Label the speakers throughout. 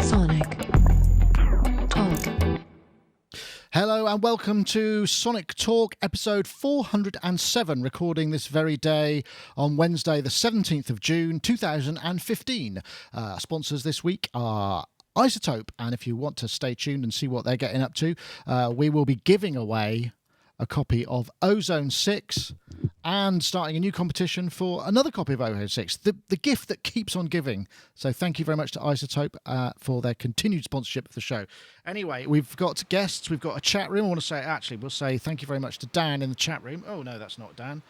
Speaker 1: Sonic Talk.
Speaker 2: Hello and welcome to Sonic Talk episode 407, recording this very day on Wednesday the 17th of June 2015. Sponsors this week are iZotope, and if you want to stay tuned and see what they're getting up to, we will be giving away a copy of Ozone 6 and starting a new competition for another copy of Ozone 6, the gift that keeps on giving. So thank you very much to iZotope for their continued sponsorship of the show. Anyway, we've got guests, we've got a chat room. I want to say, actually, we'll say thank you very much to Dan in the chat room. Oh, no, that's not Dan.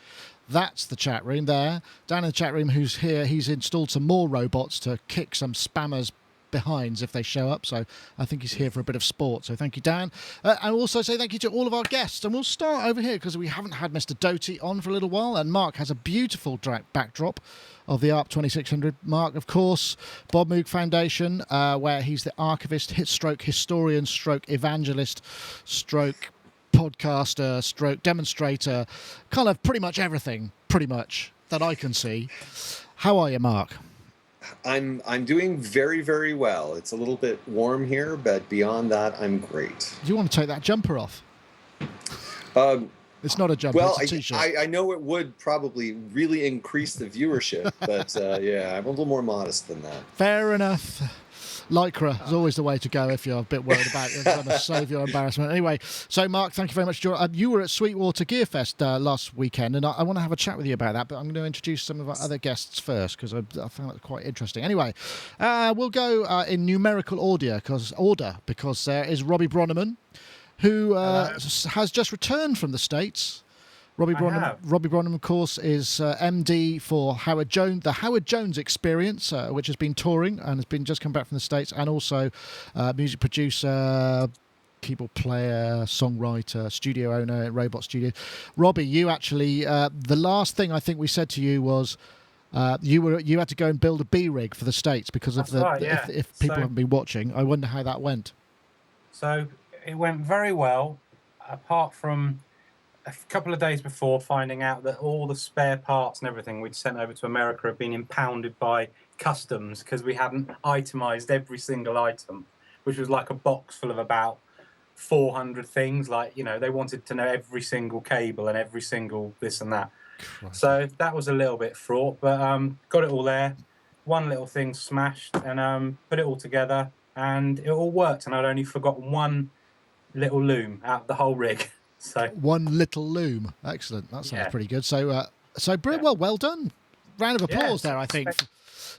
Speaker 2: That's the chat room there. Dan in the chat room who's here. He's installed some more robots to kick some spammers behinds if they show up, so I think he's here for a bit of sport, so thank you, Dan. I also say thank you to all of our guests, and we'll start over here because we haven't had Mr. Doty on for a little while, and Marc has a beautiful backdrop of the ARP 2600. Marc, of course, Bob Moog Foundation, where he's the archivist, historian, evangelist, podcaster, demonstrator, kind of pretty much everything, that I can see. How are you, Marc?
Speaker 3: I'm doing very, very well. It's a little bit warm here, but beyond that, I'm great.
Speaker 2: Do you want to take that jumper off? It's not a jumper,
Speaker 3: well,
Speaker 2: it's a t-shirt.
Speaker 3: I know it would probably really increase the viewership, but yeah, I'm a little more modest than that.
Speaker 2: Fair enough. Lycra is always the way to go if you're a bit worried about it. Trying to save your embarrassment. Anyway, so Marc, thank you very much. You were at Sweetwater Geafest last weekend, and I want to have a chat with you about that, but I'm going to introduce some of our other guests first because I found it quite interesting. Anyway, we'll go in numerical order because there is Robbie Bronneman, who has just returned from the States. Robbie Bronneman, of course, is MD for the Howard Jones Experience, which has been touring and has been just come back from the States, and also music producer, keyboard player, songwriter, studio owner at Robot Studio. Robbie, you actually, the last thing I think we said to you was you had to go and build a B-rig for the States because of if people haven't been watching. I wonder how that went.
Speaker 4: So it went very well, apart from a couple of days before finding out that all the spare parts and everything we'd sent over to America had been impounded by customs because we hadn't itemized every single item, which was like a box full of about 400 things. Like, they wanted to know every single cable and every single this and that. Christ. So that was a little bit fraught, but got it all there. One little thing smashed and put it all together and it all worked. And I'd only forgotten one little loom out of the whole rig. So
Speaker 2: one little loom. Excellent. That sounds pretty good. So well done. Round of applause there, I think.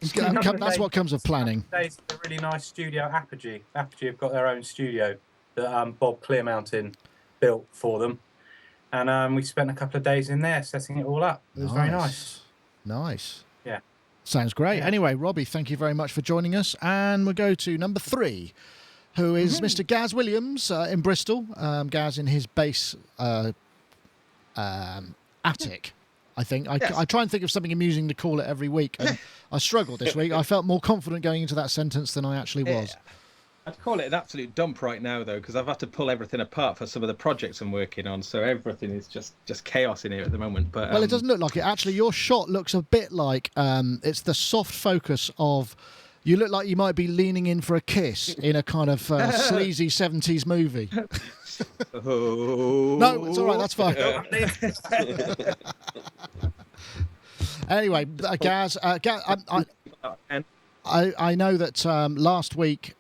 Speaker 2: That's what comes of planning.
Speaker 4: It's a really nice studio, Apogee. Apogee have got their own studio that Bob Clearmountain built for them. And we spent a couple of days in there setting it all up. It was very nice.
Speaker 2: Nice.
Speaker 4: Yeah.
Speaker 2: Sounds great. Yeah. Anyway, Robbie, thank you very much for joining us. And we'll go to number 3. Who is Mr. Gaz Williams in Bristol. Gaz in his bass attic, I think. I try and think of something amusing to call it every week, and I struggled this week. I felt more confident going into that sentence than I actually was.
Speaker 5: I'd call it an absolute dump right now, though, because I've had to pull everything apart for some of the projects I'm working on, so everything is just chaos in here at the moment. But
Speaker 2: well, it doesn't look like it. Actually, your shot looks a bit like it's the soft focus of... You look like you might be leaning in for a kiss in a kind of sleazy 70s movie. No, it's all right. That's fine. Anyway, Gaz, I know that last week...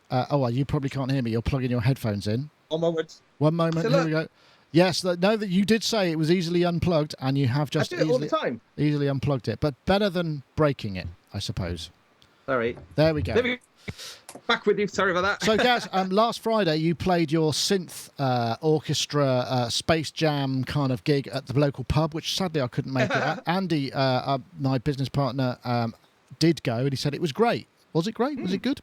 Speaker 2: you probably can't hear me. You're plugging your headphones in.
Speaker 5: One moment.
Speaker 2: Here we go. Yes, that you did say it was easily unplugged, and you have just
Speaker 5: all the time.
Speaker 2: Easily unplugged it. But better than breaking it, I suppose.
Speaker 5: Sorry.
Speaker 2: There we go.
Speaker 5: Back with you. Sorry about that.
Speaker 2: So, Gaz, last Friday you played your synth orchestra Space Jam kind of gig at the local pub, which sadly I couldn't make it. Andy, my business partner, did go, and he said it was great. Was it great? Was it good?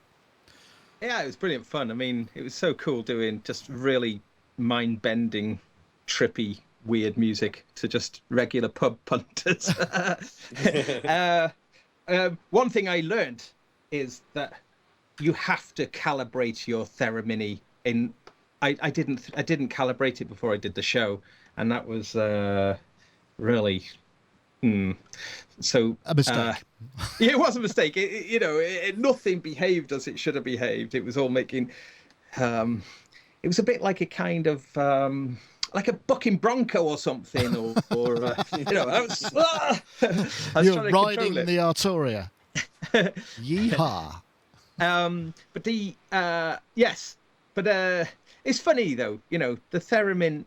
Speaker 5: Yeah, it was brilliant fun. I mean, it was so cool doing just really mind-bending, trippy, weird music to just regular pub punters. One thing I learned is that you have to calibrate your theremin. I didn't calibrate it before I did the show, and that was really So
Speaker 2: A mistake.
Speaker 5: yeah, it was a mistake. Nothing behaved as it should have behaved. It was all making. It was a bit like a kind of like a bucking bronco or something, or I was,
Speaker 2: You're
Speaker 5: trying to
Speaker 2: riding
Speaker 5: control it.
Speaker 2: the Arturia. Yeehaw.
Speaker 5: But the yes, but it's funny though. The theremin.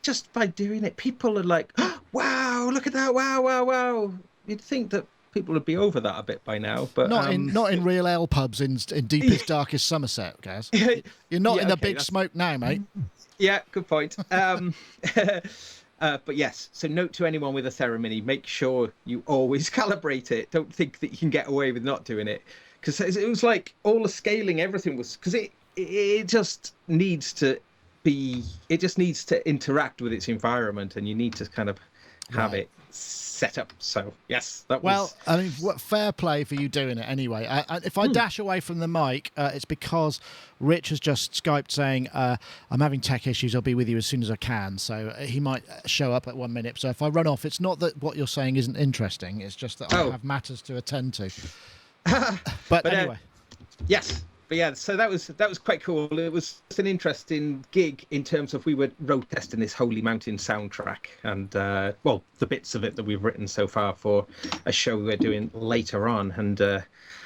Speaker 5: Just by doing it, people are like, oh, "Wow, look at that! Wow, wow, wow!" You'd think that people would be over that a bit by now, but
Speaker 2: Not in real ale pubs in deepest, darkest Somerset, guys. You're not in the big smoke now, mate.
Speaker 5: Yeah, good point. But yes, so note to anyone with a theremin: make sure you always calibrate it. Don't think that you can get away with not doing it, because it was like all the scaling, everything was because it just needs to. It just needs to interact with its environment, and you need to kind of have it set up. So yes, that was.
Speaker 2: Well, I mean, fair play for you doing it anyway. If I dash away from the mic, it's because Rich has just Skyped saying I'm having tech issues. I'll be with you as soon as I can. So he might show up at 1 minute. So if I run off, it's not that what you're saying isn't interesting. It's just that I have matters to attend to. But anyway,
Speaker 5: yes. But yeah, so that was quite cool. It was just an interesting gig in terms of we were road testing this Holy Mountain soundtrack and the bits of it that we've written so far for a show we're doing later on. And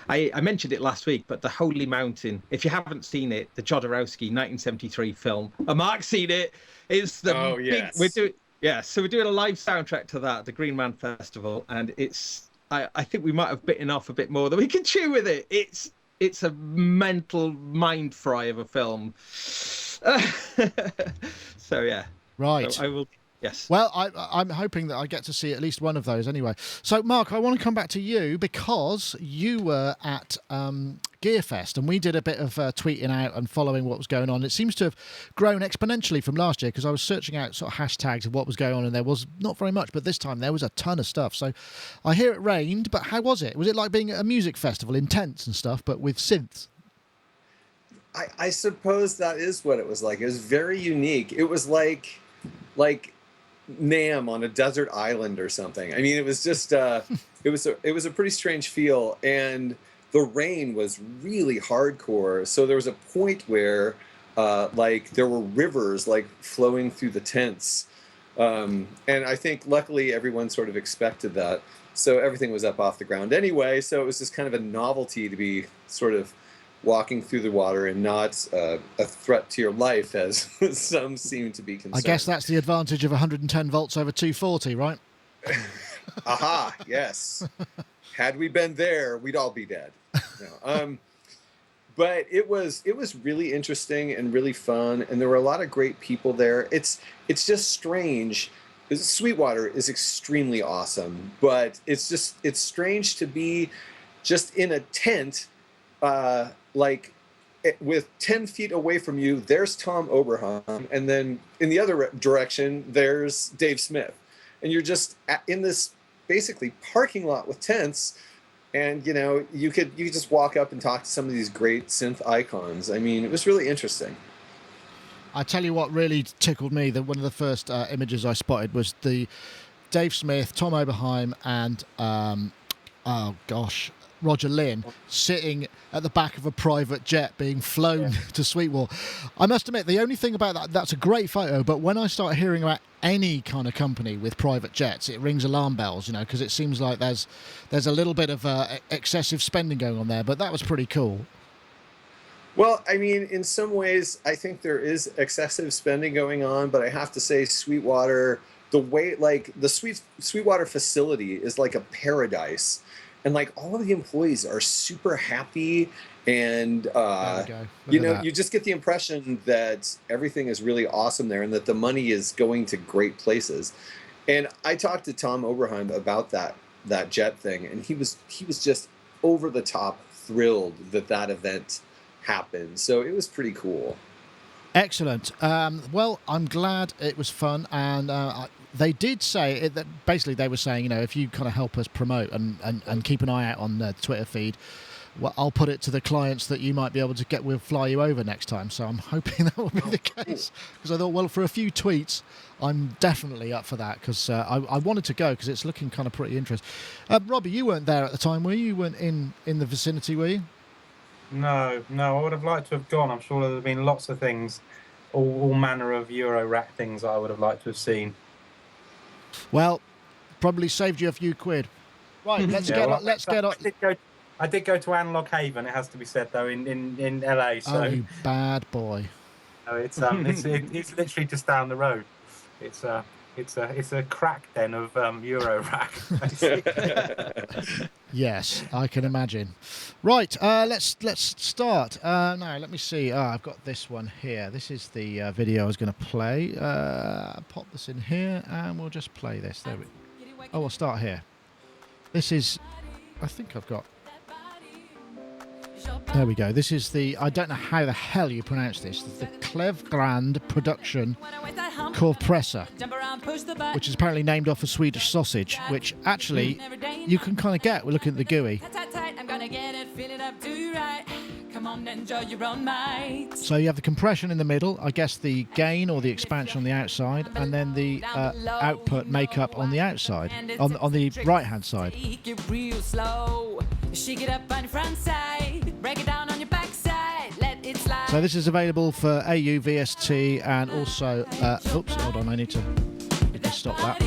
Speaker 5: I mentioned it last week, but the Holy Mountain, if you haven't seen it, the Jodorowsky 1973 film, Marc's seen it. Is the
Speaker 3: yes.
Speaker 5: So we're doing a live soundtrack to that at the Green Man Festival, and it's I think we might have bitten off a bit more than we can chew with it. It's a mental mind fry of a film. So yeah.
Speaker 2: Right.
Speaker 5: So I will. Yes.
Speaker 2: Well, I'm hoping that I get to see at least one of those anyway. So, Marc, I want to come back to you because you were at Geafest and we did a bit of tweeting out and following what was going on. It seems to have grown exponentially from last year because I was searching out sort of hashtags of what was going on and there was not very much, but this time there was a ton of stuff. So I hear it rained, but how was it? Was it like being at a music festival in tents and stuff, but with synths?
Speaker 3: I suppose that is what it was like. It was very unique. It was like Nam on a desert island or something. I mean, it was just it was a pretty strange feel, and the rain was really hardcore. So there was a point where there were rivers like flowing through the tents, and I think luckily everyone sort of expected that, so everything was up off the ground anyway. So it was just kind of a novelty to be sort of walking through the water and not a threat to your life, as some seem to be concerned.
Speaker 2: I guess that's the advantage of 110 volts over 240, right?
Speaker 3: Aha, yes. Had we been there, we'd all be dead. No. But it was really interesting and really fun, and there were a lot of great people there. It's just strange. Sweetwater is extremely awesome, but it's strange to be just in a tent with 10 feet away from you, there's Tom Oberheim, and then in the other direction, there's Dave Smith. And you're just in this basically parking lot with tents, and you could just walk up and talk to some of these great synth icons. I mean, it was really interesting.
Speaker 2: I tell you what really tickled me, that one of the first images I spotted was the Dave Smith, Tom Oberheim, and Roger Lynn sitting at the back of a private jet being flown to Sweetwater. I must admit, the only thing about that's a great photo, but when I start hearing about any kind of company with private jets, it rings alarm bells, because it seems like there's a little bit of excessive spending going on there, but that was pretty cool.
Speaker 3: Well, I mean, in some ways, I think there is excessive spending going on, but I have to say Sweetwater, the way, the Sweetwater facility is like a paradise. And all of the employees are super happy, and you just get the impression that everything is really awesome there, and that the money is going to great places. And I talked to Tom Oberheim about that jet thing, and he was just over the top thrilled that event happened. So it was pretty cool.
Speaker 2: Excellent. Well, I'm glad it was fun, and they did say that basically they were saying, if you kind of help us promote and keep an eye out on the Twitter feed, well, I'll put it to the clients that you might be able to get. We'll fly you over next time. So I'm hoping that will be the case, because I thought, well, for a few tweets, I'm definitely up for that, because I wanted to go because it's looking kind of pretty interesting. Robbie, you weren't there at the time, were you? You weren't in the vicinity, were you?
Speaker 4: No, I would have liked to have gone. I'm sure there have been lots of things, all manner of Euro rack things that I would have liked to have seen.
Speaker 2: Well, probably saved you a few quid. Right, let's get on.
Speaker 4: I did go to Analog Haven. It has to be said, though, in LA. So
Speaker 2: Oh, you bad boy!
Speaker 4: it's literally just down the road. It's a crack den of Euro rack.
Speaker 2: Yes, I can imagine. Right, let's start. Now, let me see. I've got this one here. This is the video I was going to play. Pop this in here, and we'll just play this. There we. Oh, we'll start here. This is. I think I've got. There we go. This is the. I don't know how the hell you pronounce this. The Klevgrand production Korvpressor, which is apparently named off a Swedish sausage, which actually you can kind of get. We're looking at the GUI. So you have the compression in the middle, I guess the gain or the expansion on the outside, and then the output makeup on the outside, on the right hand side. So this is available for AU, VST, and also oops, hold on, I need to stop that.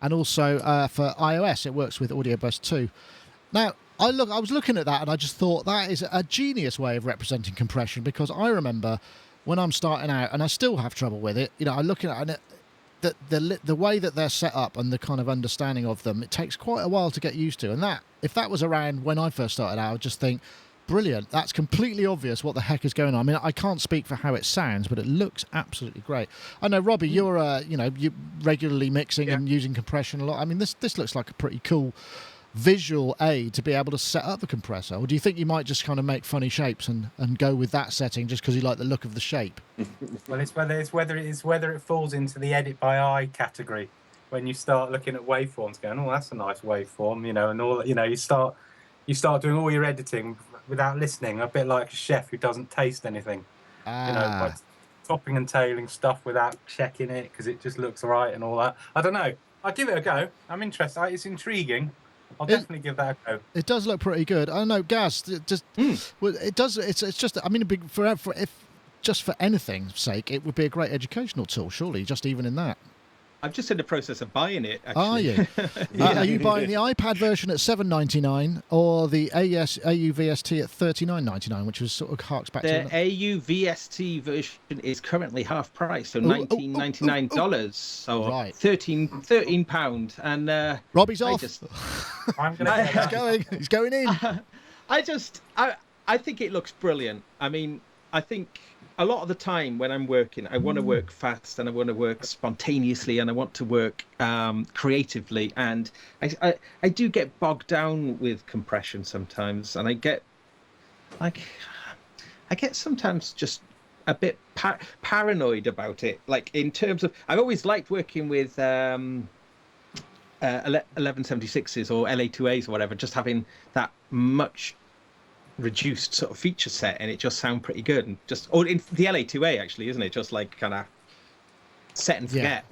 Speaker 2: And also for iOS, it works with Audio Bus 2. Now, I was looking at that and I just thought that is a genius way of representing compression, because I remember when I'm starting out, and I still have trouble with it, I look at it, and the way that they're set up and the kind of understanding of them, it takes quite a while to get used to. And that, if that was around when I first started out, I would just think, brilliant, that's completely obvious what the heck is going on. I mean, I can't speak for how it sounds, but it looks absolutely great. I know, Robbie, you're you regularly mixing and using compression a lot. I mean, this looks like a pretty cool visual aid to be able to set up the compressor. Or do you think you might just kind of make funny shapes and go with that setting just because you like the look of the shape?
Speaker 4: Well, it's whether it falls into the edit by eye category when you start looking at waveforms, going, oh, that's a nice waveform, and all that. You start doing all your editing without listening, a bit like a chef who doesn't taste anything. Like topping and tailing stuff without checking it because it just looks right and all that. I don't know. I'll give it a go. I'm interested. It's intriguing. I'll definitely give that a go.
Speaker 2: It does look pretty good. I don't know, Gaz. Well, it does. It's just. I mean, just for anything's sake, it would be a great educational tool. Surely, just even in that.
Speaker 5: I'm just in the process of buying it, actually.
Speaker 2: Are you? Are you buying the iPad version at $7.99 or the AU VST at $39.99, which was sort of harks back to
Speaker 5: the AU VST version is currently half price, so $19.99. So
Speaker 2: right.
Speaker 5: £13, and
Speaker 2: Robbie's off.
Speaker 4: I'm gonna
Speaker 2: He's going in.
Speaker 5: I think it looks brilliant. I mean, I think a lot of the time when I'm working, I want to work fast and I want to work spontaneously and I want to work creatively. And I do get bogged down with compression sometimes, and I get sometimes just a bit paranoid about it. Like in terms of, I've always liked working with 1176s or LA2As or whatever, just having that much reduced sort of feature set, and it just sound pretty good. And in the LA2A actually, isn't it? Just like kind of set and forget.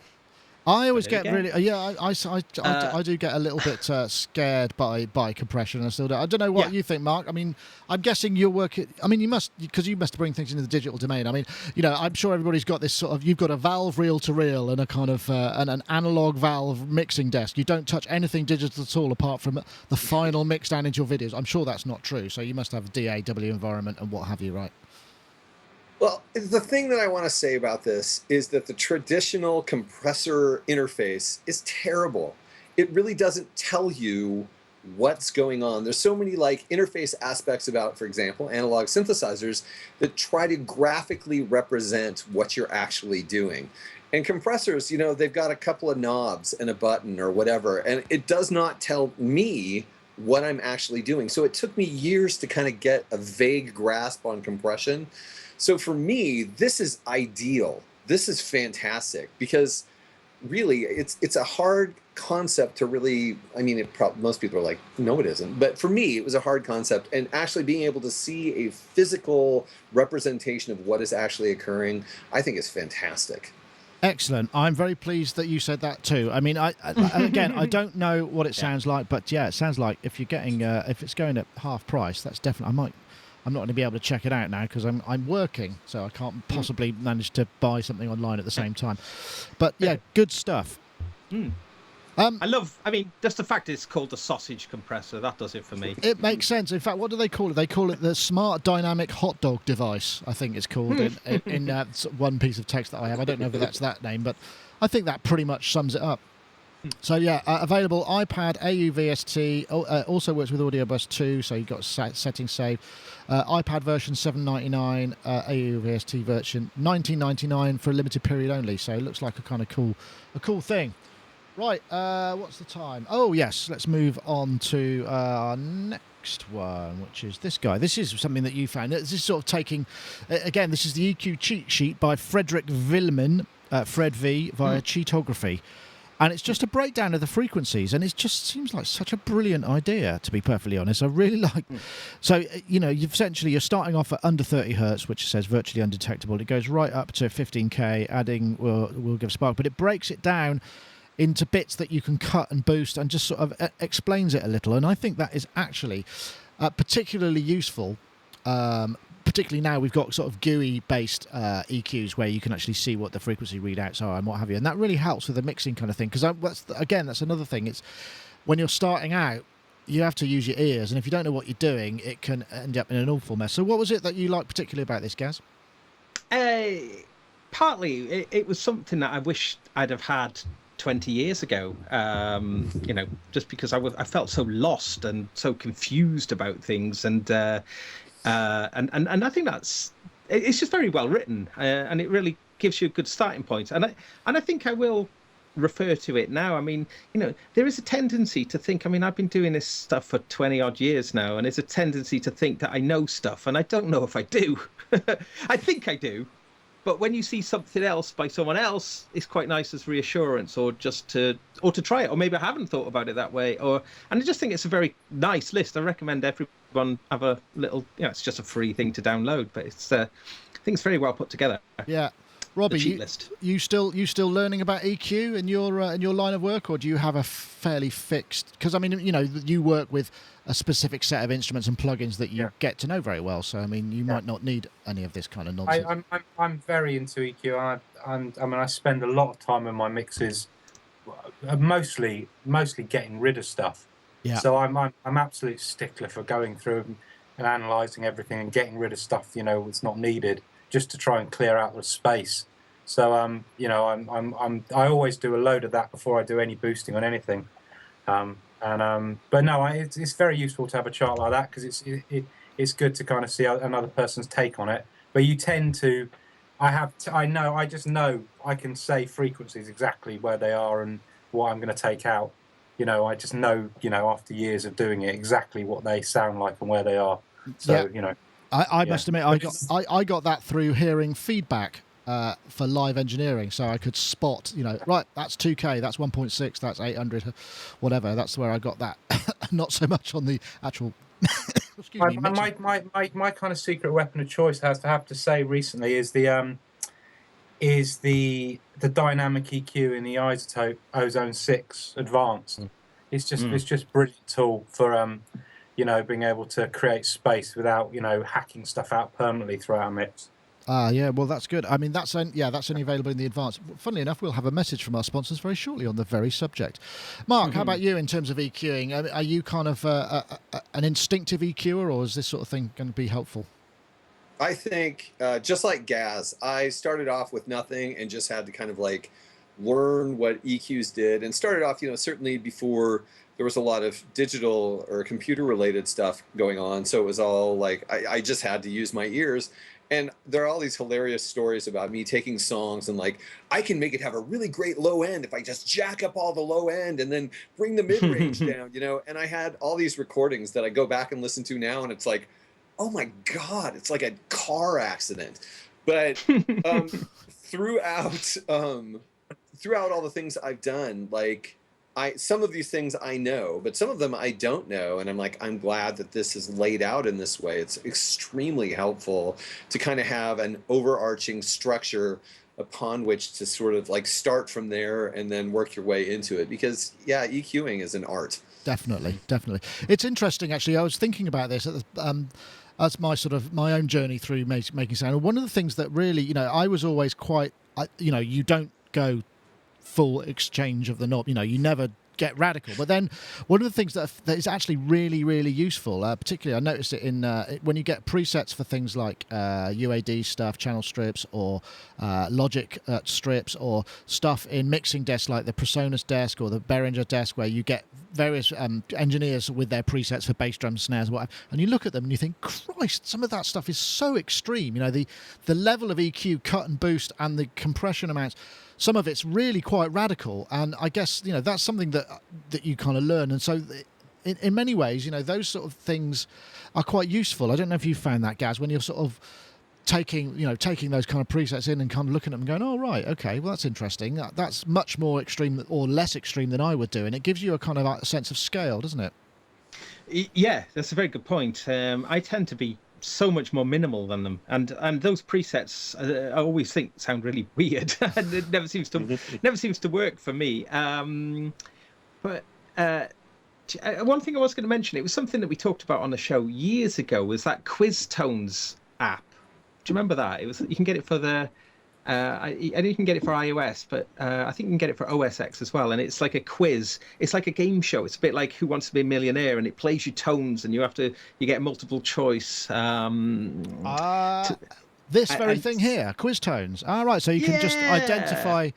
Speaker 2: I always get really, I do get a little bit scared by compression. I still do. I don't know what you think, Mark. I mean, I'm guessing you're working. I mean, you must bring things into the digital domain. I mean, I'm sure everybody's got this sort of. You've got a valve reel to reel and a kind of an analog valve mixing desk. You don't touch anything digital at all apart from the final mix down into your videos. I'm sure that's not true. So you must have a DAW environment and what have you, right?
Speaker 3: Well, the thing that I want to say about this is that the traditional compressor interface is terrible. It really doesn't tell you what's going on. There's so many interface aspects about, for example, analog synthesizers that try to graphically represent what you're actually doing. And compressors, they've got a couple of knobs and a button or whatever, and it does not tell me what I'm actually doing. So it took me years to kind of get a vague grasp on compression. So for me, this is ideal. This is fantastic because really it's a hard concept to really, I mean, most people are like, no, it isn't. But for me, it was a hard concept. And actually being able to see a physical representation of what is actually occurring, I think is fantastic.
Speaker 2: Excellent. I'm very pleased that you said that too. I mean, again, I don't know what it sounds like, but yeah, it sounds like if you're getting, if it's going at half price, that's definitely. I'm not going to be able to check it out now because I'm working, so I can't possibly manage to buy something online at the same time. But yeah, good stuff.
Speaker 5: I mean, just the fact it's called the sausage compressor, that does it for me.
Speaker 2: It makes sense. In fact, what do they call it? They call it the Smart Dynamic Hot Dog Device, I think it's called in one piece of text that I have. I don't know if that's that name, but I think that pretty much sums it up. So yeah, available iPad, AUVST, also works with Audio Bus 2, so you've got settings saved. iPad version $7.99, AUVST version $19.99 for a limited period only. So it looks like a kind of cool thing. Right, what's the time? Oh yes, let's move on to our next one, which is this guy. This is something that you found. This is sort of taking, again, this is the EQ cheat sheet by Frederick Villemin, Fred V, via Cheatography. And it's just a breakdown of the frequencies, and it just seems like such a brilliant idea, to be perfectly honest. I really like. So, you know, you're starting off at under 30 hertz, which says virtually undetectable. It goes right up to 15k, adding will give spark, but it breaks it down into bits that you can cut and boost, and just sort of explains it a little. And I think that is actually particularly useful. Particularly now we've got sort of GUI-based EQs where you can actually see what the frequency readouts are and what have you, and that really helps with the mixing kind of thing. Because that's another thing. It's when you're starting out, you have to use your ears, and if you don't know what you're doing, it can end up in an awful mess. So, what was it that you liked particularly about this, Gaz?
Speaker 5: Partly, it was something that I wish I'd have had 20 years ago. You know, just because I felt so lost and so confused about things, and I think it's just very well written, and it really gives you a good starting point. And I think I will refer to it now. I mean, you know, there is a tendency to think, I mean, I've been doing this stuff for 20 odd years now, and there's a tendency to think that I know stuff, and I don't know if I do. I think I do. But when you see something else by someone else, it's quite nice as reassurance, or to try it, or maybe I haven't thought about it that way. And I just think it's a very nice list. I recommend everyone have a little. You know, it's just a free thing to download, but it's I think it's very well put together.
Speaker 2: Yeah, Robbie, you still learning about EQ in your line of work, or do you have a fairly fixed? Because I mean, you know, you work with a specific set of instruments and plugins that you get to know very well. So I mean, you might not need any of this kind of nonsense.
Speaker 4: I'm very into EQ, and I mean, I spend a lot of time in my mixes, mostly getting rid of stuff. Yeah. So I'm absolute stickler for going through and analysing everything and getting rid of stuff, you know, that's not needed, just to try and clear out the space. So you know, I always do a load of that before I do any boosting on anything. But no, it's very useful to have a chart like that, because it's good to kind of see another person's take on it. But you tend to, I just know I can say frequencies exactly where they are and what I'm going to take out. You know, I just know, you know, after years of doing it, exactly what they sound like and where they are. So, you know.
Speaker 2: I must admit, I got that through hearing feedback for live engineering, so I could spot, you know, right, that's 2K, that's 1.6, that's 800, whatever. That's where I got that. Not so much on the actual. Excuse me.
Speaker 4: My kind of secret weapon of choice, I have to say, recently is the dynamic EQ in the iZotope Ozone 6 Advanced. It's just brilliant tool for you know, being able to create space without, you know, hacking stuff out permanently throughout a mix.
Speaker 2: Yeah, well, that's good. I mean, that's only available in the advanced. Funnily enough, we'll have a message from our sponsors very shortly on the very subject. Mark, how about you in terms of EQing? Are you kind of an instinctive EQer, or is this sort of thing going to be helpful?
Speaker 3: I think, just like Gaz, I started off with nothing and just had to kind of like learn what EQs did, and started off, you know, certainly before there was a lot of digital or computer related stuff going on. So it was all like, I just had to use my ears. And there are all these hilarious stories about me taking songs and like, I can make it have a really great low end if I just jack up all the low end and then bring the mid range down, you know? And I had all these recordings that I go back and listen to now, and it's like, oh my God, it's like a car accident. But throughout all the things I've done, like, some of these things I know, but some of them I don't know. And I'm like, I'm glad that this is laid out in this way. It's extremely helpful to kind of have an overarching structure upon which to sort of like start from there and then work your way into it. Because yeah, EQing is an art.
Speaker 2: Definitely. It's interesting, actually. I was thinking about this as my own journey through making sound. And one of the things that really, I was always quite, you don't go full exchange of the knob. You never get radical. But then one of the things that is actually really, really useful, particularly I noticed it in when you get presets for things like UAD stuff, channel strips, or Logic strips, or stuff in mixing desks like the Presonus desk or the Behringer desk, where you get various engineers with their presets for bass drum, snares, whatever, and you look at them and you think, Christ, some of that stuff is so extreme. The level of EQ, cut and boost, and the compression amounts. Some of it's really quite radical, and I guess that's something that you kind of learn. And so, in many ways, those sort of things are quite useful. I don't know if you found that, Gaz, when you're sort of taking those kind of presets in and kind of looking at them and going, oh right, okay, well that's interesting. That's much more extreme or less extreme than I would do, and it gives you a kind of a sense of scale, doesn't it?
Speaker 5: Yeah, that's a very good point. I tend to be so much more minimal than them, and those presets I always think sound really weird. And it never seems to work for me. But one thing I was going to mention, it was something that we talked about on the show years ago, was that Quiz Tones app. Do you remember that? You can get it for the I know you can get it for iOS, but I think you can get it for OS X as well. And it's like a quiz. It's like a game show. It's a bit like Who Wants to Be a Millionaire, and it plays you tones, and you get multiple choice.
Speaker 2: This very thing here, quiz tones. Right, so you can just identify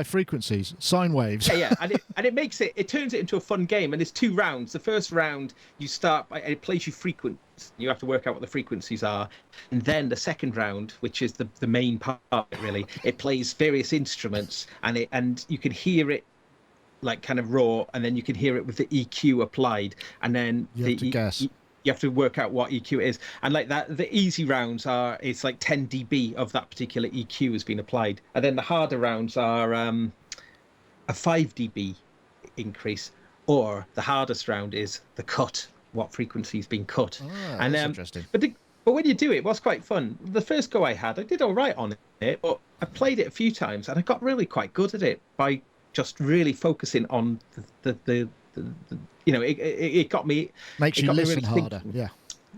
Speaker 2: frequencies, sine waves.
Speaker 5: And it turns it into a fun game. And there's 2 rounds. The first round you start by, it plays you frequencies. You have to work out what the frequencies are, and then the second round, which is the main part really, it plays various instruments, and you can hear it like kind of raw, and then you can hear it with the EQ applied, and then
Speaker 2: you have to guess.
Speaker 5: You have to work out what EQ it is, and like that, the easy rounds it's like 10 dB of that particular EQ has been applied, and then the harder rounds are a 5 dB increase, or the hardest round is the cut, what frequency's been cut.
Speaker 2: And that's interesting.
Speaker 5: But when you do it, it was quite fun. The first go I did all right on it, but I played it a few times and I got really quite good at it by just really focusing on the it got me.
Speaker 2: Makes you listen
Speaker 5: really
Speaker 2: harder.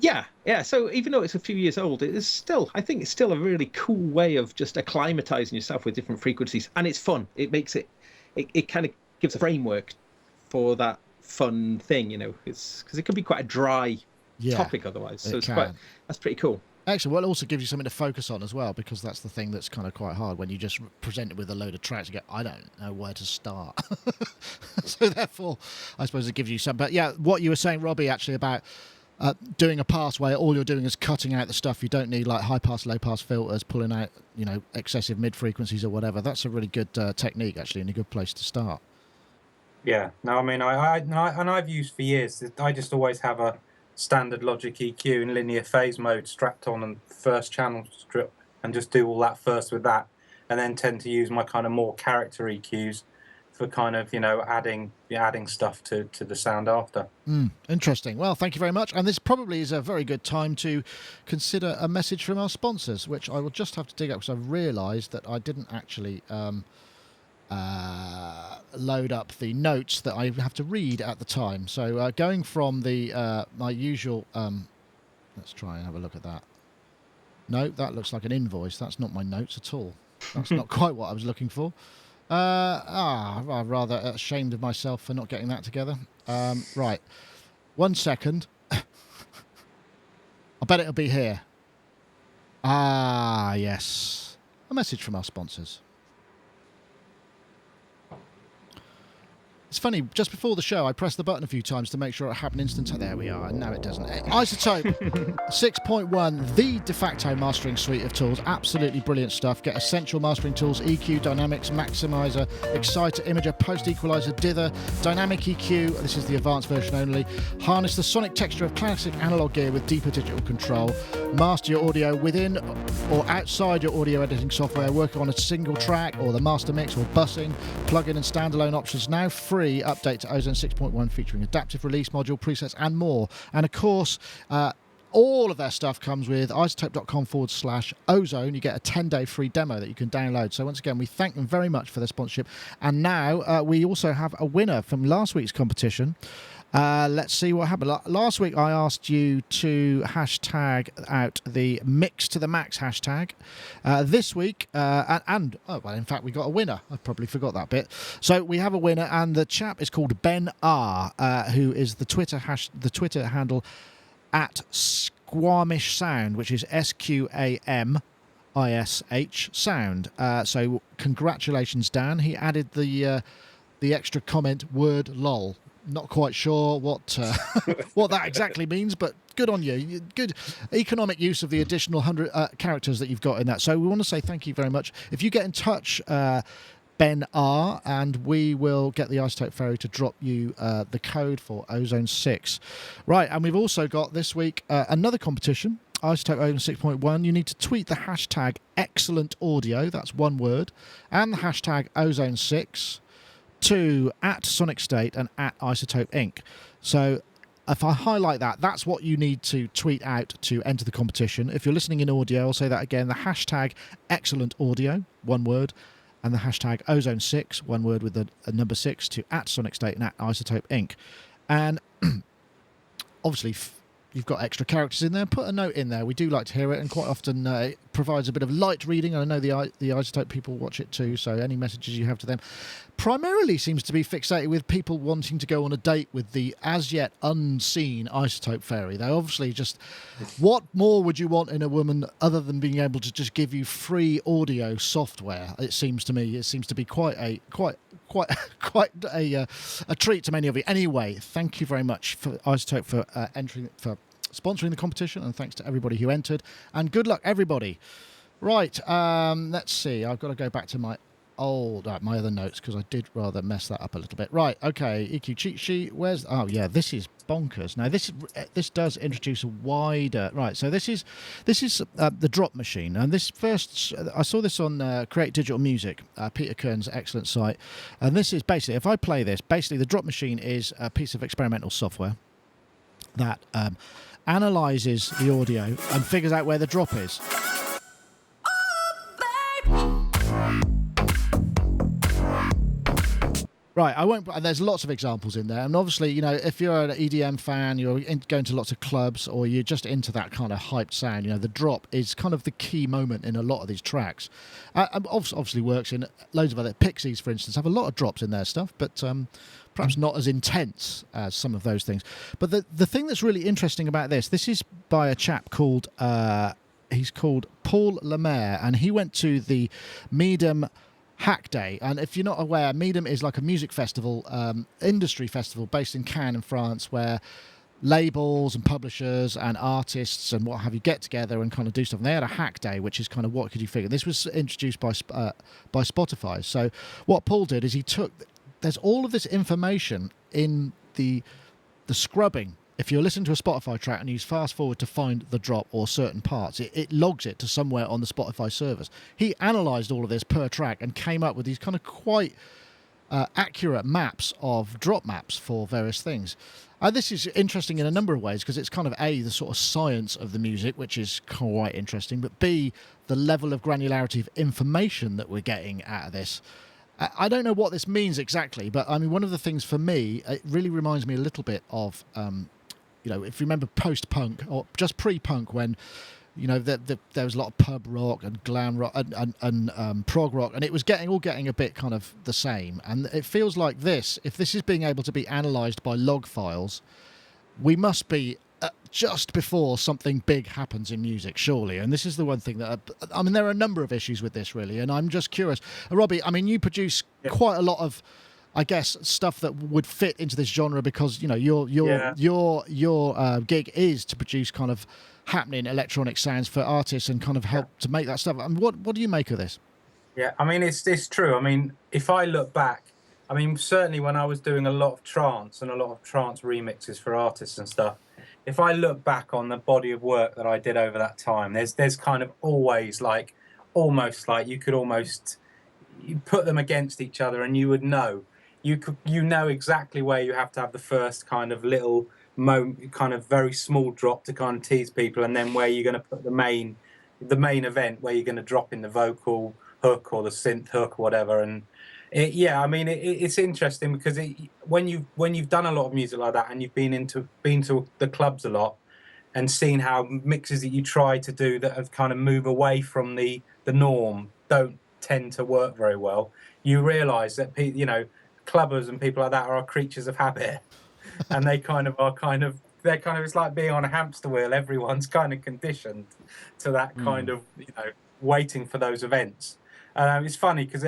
Speaker 5: Yeah. So even though it's a few years old, I think it's still a really cool way of just acclimatizing yourself with different frequencies, and it's fun. It makes it kind of gives a framework for that fun thing, it's because it can be quite a dry topic otherwise. So that's pretty cool.
Speaker 2: Excellent. Well, it also gives you something to focus on as well, because that's the thing that's kind of quite hard when you just present it with a load of tracks. You go, I don't know where to start. So therefore, I suppose it gives you some. But yeah, what you were saying, Robbie, actually about doing a pass where all you're doing is cutting out the stuff you don't need, like high pass, low pass filters, pulling out excessive mid frequencies or whatever. That's a really good technique actually, and a good place to start.
Speaker 4: Yeah, no, I mean, I've used for years. I just always have a standard Logic EQ in linear phase mode strapped on and first channel strip, and just do all that first with that, and then tend to use my kind of more character EQs for kind of adding stuff to the sound after.
Speaker 2: Interesting. Well, thank you very much. And this probably is a very good time to consider a message from our sponsors, which I will just have to dig up because I've realised that I didn't actually load up the notes that I have to read at the time. So going from the my usual, let's try and have a look at that. No, that looks like an invoice. That's not my notes at all. That's not quite what I was looking for. I'm rather ashamed of myself for not getting that together. Right, 1 second. I bet it'll be here. Yes, a message from our sponsors. It's funny, just before the show, I pressed the button a few times to make sure it happened instantaneously. There we are, and now it doesn't. iZotope 6.1, the de facto mastering suite of tools. Absolutely brilliant stuff. Get essential mastering tools, EQ, dynamics, maximizer, exciter, imager, post-equalizer, dither, dynamic EQ. This is the advanced version only. Harness the sonic texture of classic analog gear with deeper digital control. Master your audio within or outside your audio editing software. Work on a single track or the master mix or busing. Plug-in and standalone options now free free update to Ozone 6.1 featuring adaptive release module, presets, and more. And of course, all of their stuff comes with iZotope.com/ozone. You get a 10-day free demo that you can download. So once again, we thank them very much for their sponsorship. And now we also have a winner from last week's competition. Let's see what happened. Last week I asked you to hashtag out the Mix to the Max hashtag. This week, in fact, we got a winner. I probably forgot that bit. So we have a winner, and the chap is called Ben R, who is the Twitter handle at Squamish Sound, which is SQAMISH Sound. So congratulations, Dan. He added the extra comment word lol. Not quite sure what that exactly means, but good on you. Good economic use of the additional 100 characters that you've got in that. So we want to say thank you very much. If you get in touch, Ben R, and we will get the iZotope Ferry to drop you the code for Ozone 6. Right, and we've also got this week another competition, iZotope Ozone 6.1. You need to tweet the hashtag excellent audio, that's one word, and the hashtag Ozone 6 to @SonicState and @iZotope Inc. So if I highlight that, that's what you need to tweet out to enter the competition. If you're listening in audio, I'll say that again, the hashtag excellent audio, one word, and the hashtag Ozone 6, one word with the number 6, to @SonicState and @iZotope Inc. And obviously, you've got extra characters in there, put a note in there. We do like to hear it, and quite often it provides a bit of light reading. I know the iZotope people watch it too, so any messages you have to them primarily seems to be fixated with people wanting to go on a date with the as yet unseen iZotope Fairy. They obviously just, what more would you want in a woman other than being able to just give you free audio software? It seems to me, it seems to be quite a treat to many of you. Anyway, thank you very much for iZotope for sponsoring the competition, and thanks to everybody who entered, and good luck everybody. Right, let's see, I've got to go back to my other notes because I did rather mess that up a little bit. Right, okay, EQ cheat sheet, this is bonkers. Now this does introduce a wider, right, so this is the drop machine, and this first, I saw this on Create Digital Music, Peter Kern's excellent site, and this is basically, if I play this, basically the drop machine is a piece of experimental software that analyzes the audio and figures out where the drop is. Right, I won't. There's lots of examples in there, and obviously, you know, if you're an EDM fan, you're going to lots of clubs, or you're just into that kind of hyped sound. You know, the drop is kind of the key moment in a lot of these tracks. Obviously, works in loads of other. Pixies, for instance, have a lot of drops in their stuff, but perhaps not as intense as some of those things. But the thing that's really interesting about this is by a chap called he's called Paul Lemaire, and he went to the Medem Hack Day, and if you're not aware, Medem is like a music festival, industry festival based in Cannes in France, where labels and publishers and artists and what have you get together and kind of do stuff. And they had a hack day, which is kind of, what could you figure? This was introduced by Spotify. So what Paul did is there's all of this information in the scrubbing. If you're listening to a Spotify track and you fast forward to find the drop or certain parts, it logs it to somewhere on the Spotify servers. He analysed all of this per track and came up with these kind of quite accurate maps of drop maps for various things. This is interesting in a number of ways, because it's kind of A, the sort of science of the music, which is quite interesting, but B, the level of granularity of information that we're getting out of this. I don't know what this means exactly, but I mean, one of the things for me, it really reminds me a little bit of you know, if you remember post-punk or just pre-punk, when, you know, there was a lot of pub rock and glam rock and prog rock, and it was getting a bit kind of the same. And it feels like this, if this is being able to be analysed by log files, we must be just before something big happens in music, surely. And this is the one thing that, I mean, there are a number of issues with this, really, and I'm just curious. Robbie, I mean, you produce quite a lot of, I guess, stuff that would fit into this genre, because, you know, your gig is to produce kind of happening electronic sounds for artists and kind of help to make that stuff. I mean, what do you make of this?
Speaker 4: Yeah, I mean, it's true. I mean, if I look back, I mean, certainly when I was doing a lot of trance and a lot of trance remixes for artists and stuff, if I look back on the body of work that I did over that time, there's kind of always like, almost like you could almost, you put them against each other and you would know you know exactly where you have to have the first kind of little kind of very small drop to kind of tease people, and then where you're going to put the main event where you're going to drop in the vocal hook or the synth hook or whatever. And it's interesting because when you've done a lot of music like that and you've been to the clubs a lot and seen how mixes that you try to do that have kind of move away from the norm don't tend to work very well, you realize that clubbers and people like that are creatures of habit. And they're kind of it's like being on a hamster wheel. Everyone's kind of conditioned to that kind of waiting for those events. It's funny because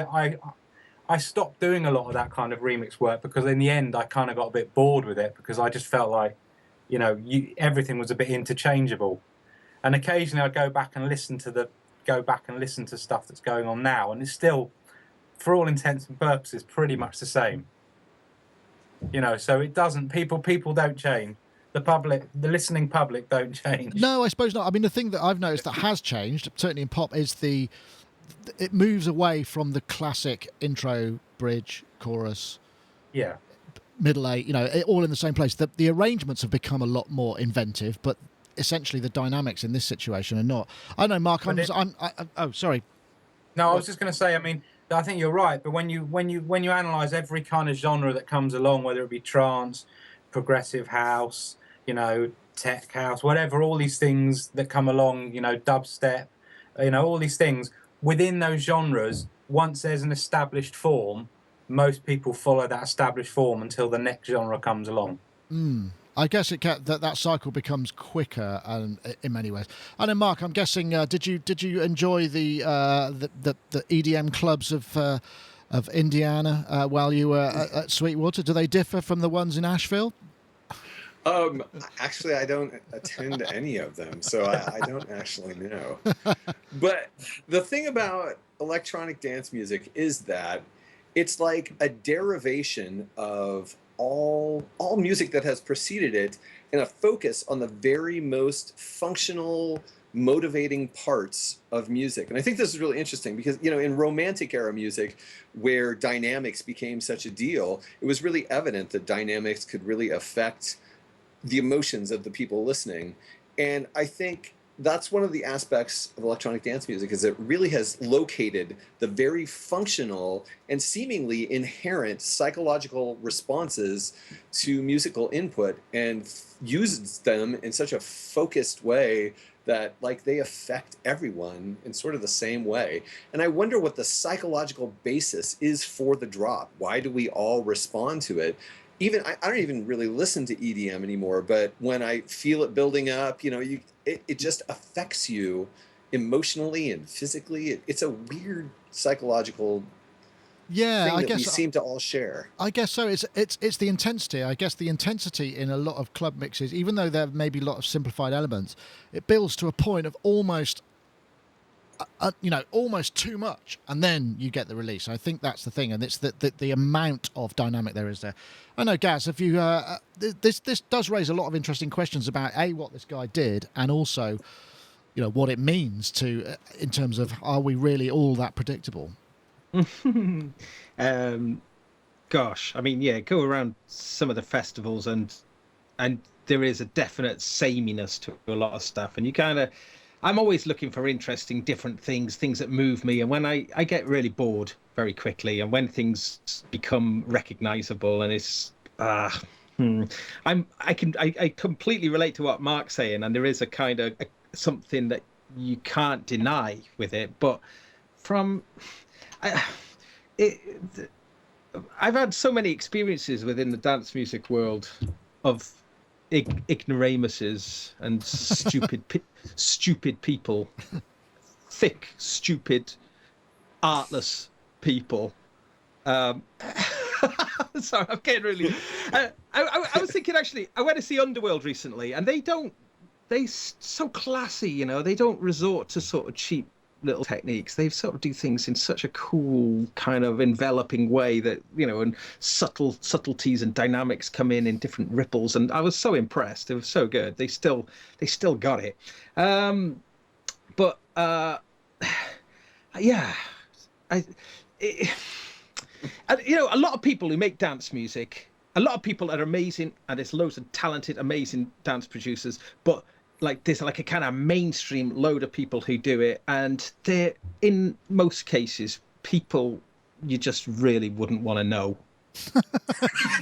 Speaker 4: I stopped doing a lot of that kind of remix work because in the end I kind of got a bit bored with it because I just felt like everything was a bit interchangeable. And occasionally I go back and listen to stuff that's going on now, and it's still, for all intents and purposes, pretty much the same. So it doesn't. People don't change. The listening public don't change.
Speaker 2: No, I suppose not. I mean, the thing that I've noticed that has changed, certainly in pop, is it moves away from the classic intro, bridge, chorus, middle eight. All in the same place. The arrangements have become a lot more inventive, but essentially the dynamics in this situation are not. I know, Mark. Oh, sorry.
Speaker 4: No, I was just going to say. I mean, I think you're right, but when you analyze every kind of genre that comes along, whether it be trance, progressive house, tech house, whatever, all these things that come along, dubstep, all these things within those genres, once there's an established form, most people follow that established form until the next genre comes along.
Speaker 2: I guess that cycle becomes quicker in many ways. And then, Mark, I'm guessing, did you enjoy the EDM clubs of Indiana while you were at Sweetwater? Do they differ from the ones in Asheville?
Speaker 3: Actually, I don't attend any of them, so I don't actually know. But the thing about electronic dance music is that it's like a derivation of all music that has preceded it, and a focus on the very most functional, motivating parts of music. And I think this is really interesting because, in Romantic era music, where dynamics became such a deal, it was really evident that dynamics could really affect the emotions of the people listening. And I think that's one of the aspects of electronic dance music, is it really has located the very functional and seemingly inherent psychological responses to musical input and uses them in such a focused way that they affect everyone in sort of the same way. And I wonder what the psychological basis is for the drop. Why do we all respond to it? I don't even really listen to EDM anymore, but when I feel it building up, it just affects you emotionally and physically. It's a weird psychological thing that we seem to all share.
Speaker 2: I guess so. It's the intensity. I guess the intensity in a lot of club mixes, even though there may be a lot of simplified elements, it builds to a point of almost too much, and then you get the release. I think that's the thing, and it's the amount of dynamic there is there. I know, Gaz, if you this does raise a lot of interesting questions about what this guy did, and also what it means in terms of, are we really all that predictable?
Speaker 5: Gosh, I mean, go around some of the festivals and there is a definite sameness to a lot of stuff, and I'm always looking for interesting, different things that move me. And when I get really bored very quickly, and when things become recognizable, and it's, I completely relate to what Mark's saying. And there is a kind of something that you can't deny with it. But I've had so many experiences within the dance music world of ignoramuses and stupid people, thick, stupid, artless people. Sorry, I'm getting really. I was thinking, actually, I went to see Underworld recently, and they're so classy, they don't resort to sort of cheap little techniques. They sort of do things in such a cool kind of enveloping way that, and subtleties and dynamics come in different ripples. And I was so impressed. It was so good. They still got it. And, a lot of people who make dance music, a lot of people are amazing, and there's loads of talented, amazing dance producers, but there's a kind of mainstream load of people who do it, and they're, in most cases, people you just really wouldn't want to know.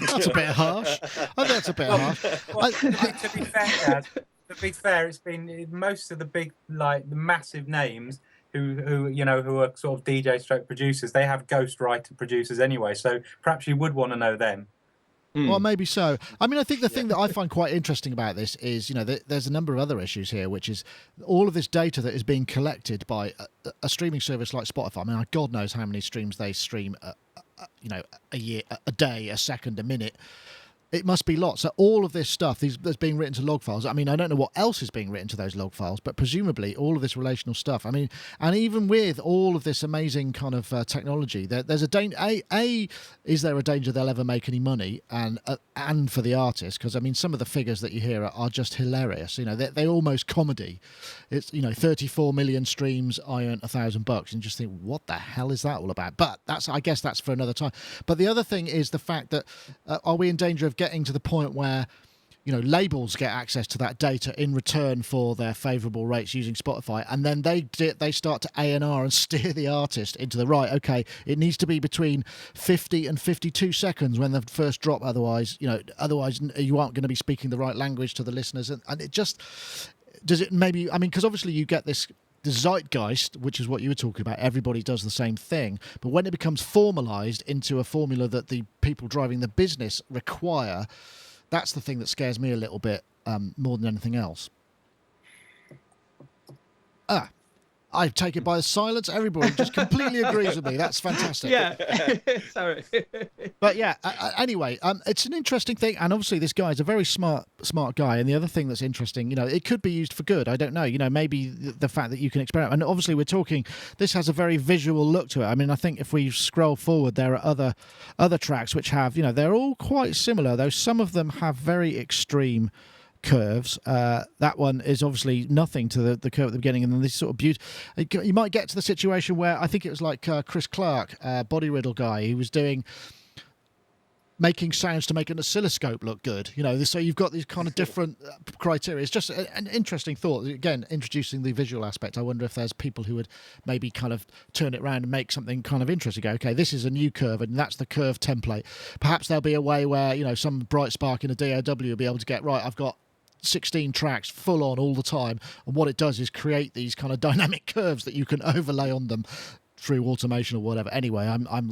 Speaker 2: That's a bit harsh. I think that's a bit harsh.
Speaker 4: Well, to be fair, Dad, it's been most of the big, the massive names who are sort of DJ stroke producers. They have ghostwriter producers anyway, so perhaps you would want to know them.
Speaker 2: Well, maybe so. I mean, I think the thing that I find quite interesting about this is, there's a number of other issues here, which is all of this data that is being collected by a streaming service like Spotify. I mean, God knows how many streams they stream, a year, a day, a second, a minute. It must be lots. So all of this stuff that's being written to log files. I mean, I don't know what else is being written to those log files, but presumably all of this relational stuff. I mean, and even with all of this amazing kind of technology, there's a danger. Is there a danger they'll ever make any money? And for the artist, because I mean, some of the figures that you hear are just hilarious. They're almost comedy. It's 34 million streams. I earned $1,000, and just think, what the hell is that all about? But I guess that's for another time. But the other thing is the fact that are we in danger of getting to the point where labels get access to that data in return for their favourable rates using Spotify, and then they start to A&R and steer the artist into the right. Okay, it needs to be between 50 and 52 seconds when the first drop. Otherwise you aren't going to be speaking the right language to the listeners, and it just does it maybe. I mean, because obviously you get the zeitgeist, which is what you were talking about. Everybody does the same thing, but when it becomes formalized into a formula that the people driving the business require, that's the thing that scares me a little bit more than anything else. I take it by the silence. Everybody just completely agrees with me. That's fantastic.
Speaker 5: Yeah. Sorry.
Speaker 2: But yeah, anyway, it's an interesting thing. And obviously this guy is a very smart guy. And the other thing that's interesting, it could be used for good. I don't know. Maybe the fact that you can experiment. And obviously we're talking, this has a very visual look to it. I mean, I think if we scroll forward, there are other tracks which have, they're all quite similar, though some of them have very extreme curves. That one is obviously nothing to the curve at the beginning, and then this sort of beauty. You might get to the situation where I think it was like Chris Clark, Body Riddle guy, who was making sounds to make an oscilloscope look good. So you've got these kind of different criteria. It's just an interesting thought. Again, introducing the visual aspect. I wonder if there's people who would maybe kind of turn it around and make something kind of interesting. Go, okay, this is a new curve, and that's the curve template. Perhaps there'll be a way where some bright spark in a DAW will be able to get right. I've got 16 tracks full on all the time, and what it does is create these kind of dynamic curves that you can overlay on them through automation or whatever. Anyway, I'm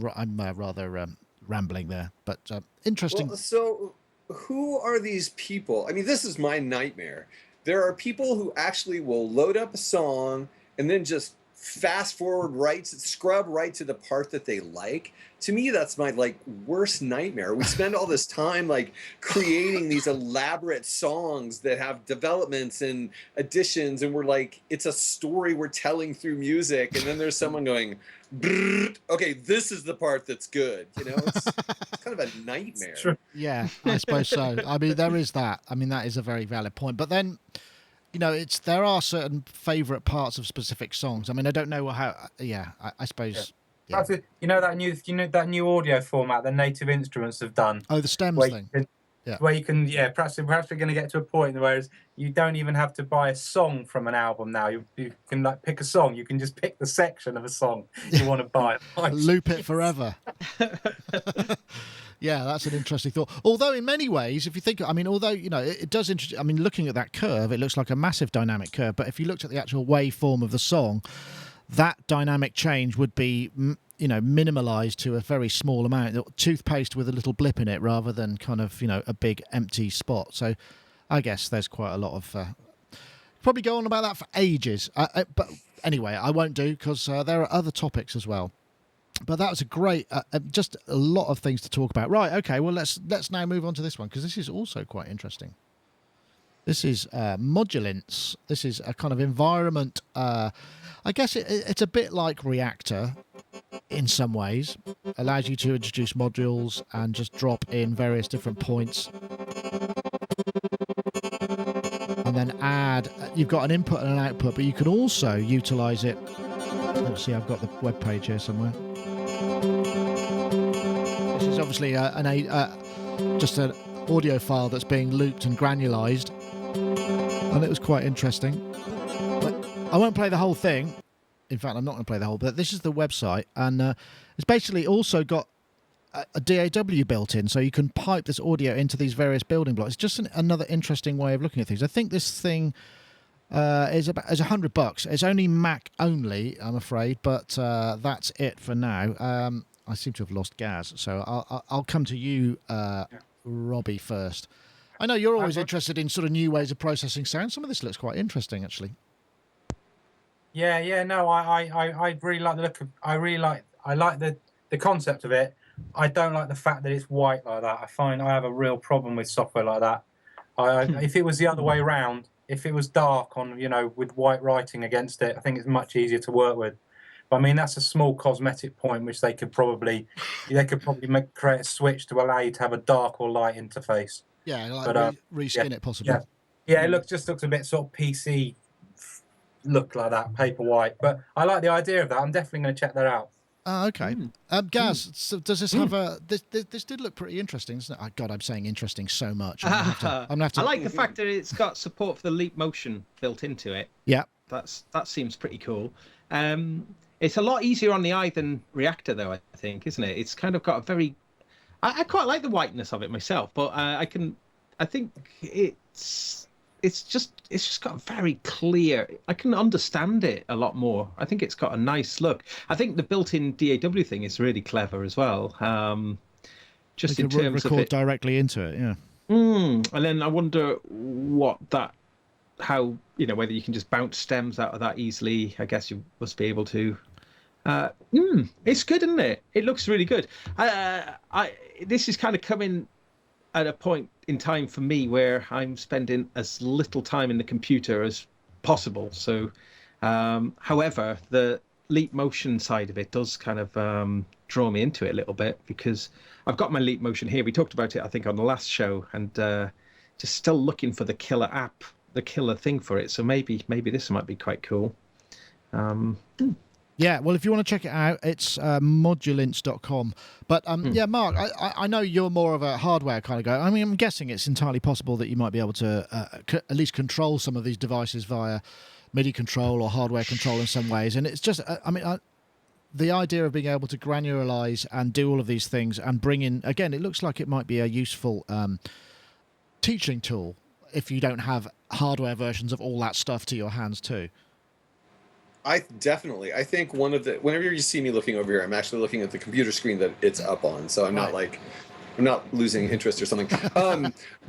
Speaker 2: rather rambling there, but interesting.
Speaker 3: Well, so who are these people? I mean, this is my nightmare. There are people who actually will load up a song and then just fast forward scrub right to the part that they like. To me, that's my worst nightmare. We spend all this time creating these elaborate songs that have developments and additions, and we're it's a story we're telling through music, and then there's someone going, okay, this is the part that's good. It's kind of a nightmare.
Speaker 4: Sure.
Speaker 2: Yeah, I suppose so. I mean, there is that. I mean, that is a very valid point. But then, there are certain favourite parts of specific songs. I mean, I don't know how. Yeah, I suppose. Yeah.
Speaker 4: That new audio format that Native Instruments have done.
Speaker 2: Oh, the stems thing.
Speaker 4: Where you can, perhaps we're going to get to a point where you don't even have to buy a song from an album now. You can pick a song. You can just pick the section of a song you want to buy.
Speaker 2: Loop it forever. Yeah, that's an interesting thought. Although in many ways, if you think, I mean, it does introduce, I mean, looking at that curve, it looks like a massive dynamic curve. But if you looked at the actual waveform of the song, that dynamic change would be, minimalized to a very small amount, toothpaste with a little blip in it rather than kind of, a big empty spot. So I guess there's quite a lot of, probably go on about that for ages. But anyway, I won't do, because there are other topics as well. But that was a great, just a lot of things to talk about. Right, okay, well, let's now move on to this one, because this is also quite interesting. This is Modulince. This is a kind of environment. I guess it's a bit like Reactor in some ways. Allows you to introduce modules and just drop in various different points. And then add, you've got an input and an output, but you can also utilize it. Let's see, I've got the web page here somewhere. obviously just an audio file that's being looped and granulized, and it was quite interesting. But I won't play the whole thing. In fact, I'm not going to play the whole, but this is the website, and it's basically also got a DAW built in, so you can pipe this audio into these various building blocks. It's just another interesting way of looking at things. I think this thing is $100. It's only Mac only, I'm afraid, but that's it for now. I seem to have lost Gaz, so I'll come to you, Robbie, first. I know you're always interested in sort of new ways of processing sound. Some of this looks quite interesting, actually.
Speaker 4: Yeah, no, I really like the look of. I like the concept of it. I don't like the fact that it's white like that. I find I have a real problem with software like that. If it was the other way around, if it was dark on, with white writing against it, I think it's much easier to work with. But I mean, that's a small cosmetic point which they could probably create a switch to allow you to have a dark or light interface.
Speaker 2: Yeah,
Speaker 4: but
Speaker 2: reskin it possibly.
Speaker 4: Yeah, it looks a bit sort of PC look like that, paper white. But I like the idea of that. I'm definitely going to check that out.
Speaker 2: Okay. Gaz, so does this have a... This did look pretty interesting, doesn't it? Oh, God, I'm saying interesting so much. I'm gonna have to...
Speaker 5: I like the fact that it's got support for the leap motion built into it.
Speaker 2: Yeah.
Speaker 5: That seems pretty cool. It's a lot easier on the eye than Reactor, though, I think, isn't it? It's kind of got a very... I quite like the whiteness of it myself, but I think it's just got very clear. I can understand it a lot more. I think it's got a nice look. I think the built-in DAW thing is really clever as well. Just in terms of
Speaker 2: record
Speaker 5: it
Speaker 2: directly into it, yeah.
Speaker 5: And then I wonder how whether you can just bounce stems out of that easily. I guess you must be able to. It's good, isn't it? It looks really good. This is kind of coming at a point in time for me where I'm spending as little time in the computer as possible. So, however, the leap motion side of it does kind of draw me into it a little bit, because I've got my leap motion here. We talked about it, I think, on the last show, and just still looking for the killer app, the killer thing for it. So maybe this might be quite cool.
Speaker 2: Yeah, well, if you want to check it out, it's Modulince.com. But yeah, Mark, I know you're more of a hardware kind of guy. I mean, I'm guessing it's entirely possible that you might be able to at least control some of these devices via MIDI control or hardware control in some ways. And it's just, the idea of being able to granularize and do all of these things and bring in, again, it looks like it might be a useful teaching tool if you don't have hardware versions of all that stuff to your hands too.
Speaker 3: I think whenever you see me looking over here, I'm actually looking at the computer screen that it's up on. So I'm not I'm not losing interest or something.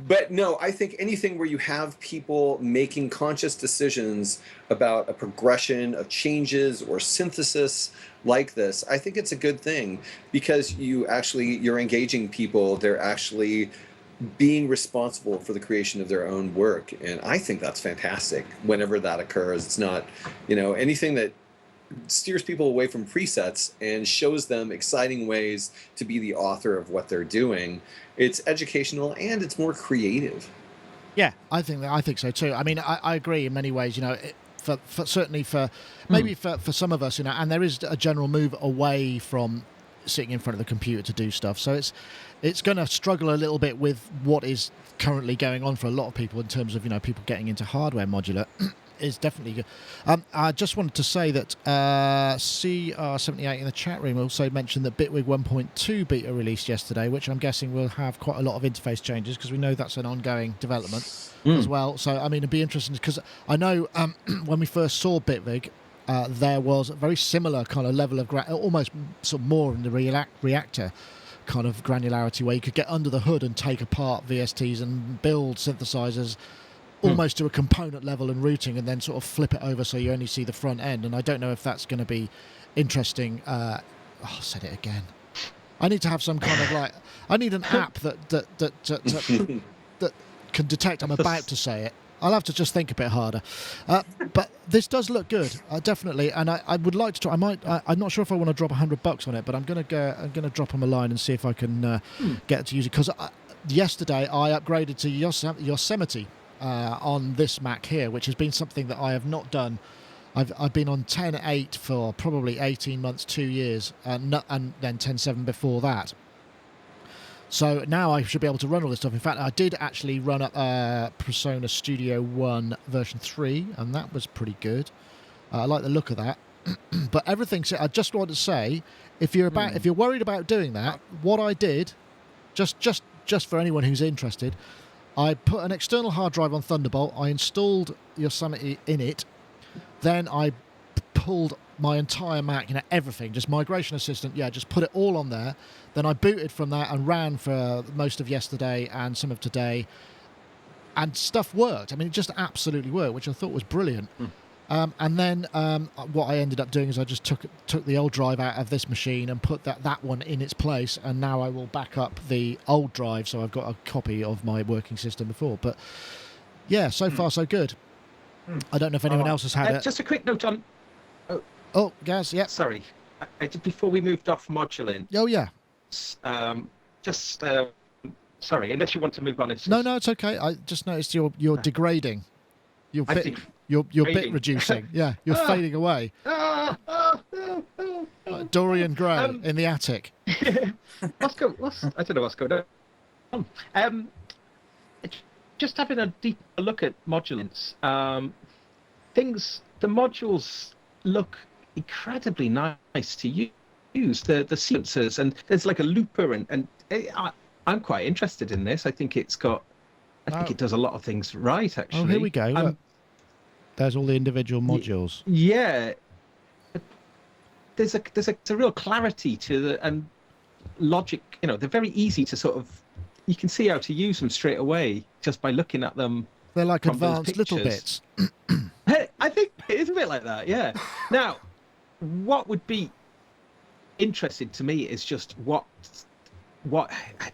Speaker 3: But no, I think anything where you have people making conscious decisions about a progression of changes or synthesis like this, I think it's a good thing, because you're engaging people. They're actually being responsible for the creation of their own work, and I think that's fantastic whenever that occurs. It's not anything that steers people away from presets and shows them exciting ways to be the author of what they're doing. It's educational and it's more creative.
Speaker 2: Yeah, I think so too. I mean, I agree in many ways. Certainly for maybe for some of us, and there is a general move away from sitting in front of the computer to do stuff. So it's going to struggle a little bit with what is currently going on for a lot of people in terms of people getting into hardware modular. Is definitely good. I just wanted to say that CR78 in the chat room also mentioned that Bitwig 1.2 beta released yesterday, which I'm guessing will have quite a lot of interface changes, because we know that's an ongoing development as well. So I mean, it'd be interesting, because I know when we first saw Bitwig, there was a very similar kind of level of almost sort of more in the reactor kind of granularity, where you could get under the hood and take apart VSTs and build synthesizers almost to a component level and routing, and then sort of flip it over so you only see the front end. And I don't know if that's going to be interesting. I said it again. I need to have some kind of I need an app that can detect I'm about to say it. I'll have to just think a bit harder. But this does look good, definitely. And I would like to try. I'm not sure if I want to drop $100 on it, but I'm going to drop him a line and see if I can get to use it. Because yesterday I upgraded to Yosemite on this Mac here, which has been something that I have not done. I've been on 10.8 for probably 18 months, 2 years, and then 10.7 before that. So now I should be able to run all this stuff. In fact, I did actually run up Persona Studio 1 version 3, and that was pretty good. I like the look of that. But everything, I just want to say, if you're worried about doing that, what I did, just for anyone who's interested, I put an external hard drive on Thunderbolt. I installed Yosemite in it. Then I pulled my entire Mac, everything, just Migration Assistant, just put it all on there. Then I booted from that and ran for most of yesterday and some of today, and stuff worked. I mean, it just absolutely worked, which I thought was brilliant. And then what I ended up doing is I just took the old drive out of this machine and put that one in its place, and now I will back up the old drive, so I've got a copy of my working system before. But yeah, so far so good. I don't know if anyone else has had it.
Speaker 5: Just a quick note on...
Speaker 2: Oh, Gaz, yeah.
Speaker 5: Sorry. Before we moved off Modulince...
Speaker 2: Oh, yeah.
Speaker 5: Sorry, unless you want to move on.
Speaker 2: No, it's okay. I just noticed you're degrading. You're bit reducing. Yeah, you're fading away. Like Dorian Gray in the attic.
Speaker 5: I don't know what's going on. Just having a deeper look at Modulince, the modules look incredibly nice to use. The sequencers, and there's like a looper, and I'm quite interested in this. I think it does a lot of things right, actually.
Speaker 2: Oh, here we go. Look. There's all the individual modules.
Speaker 5: Yeah. There's a real clarity to the and logic. They're very easy to sort of. You can see how to use them straight away just by looking at them.
Speaker 2: They're like advanced little bits.
Speaker 5: I think it is a bit like that, yeah. Now, what would be interesting to me is just what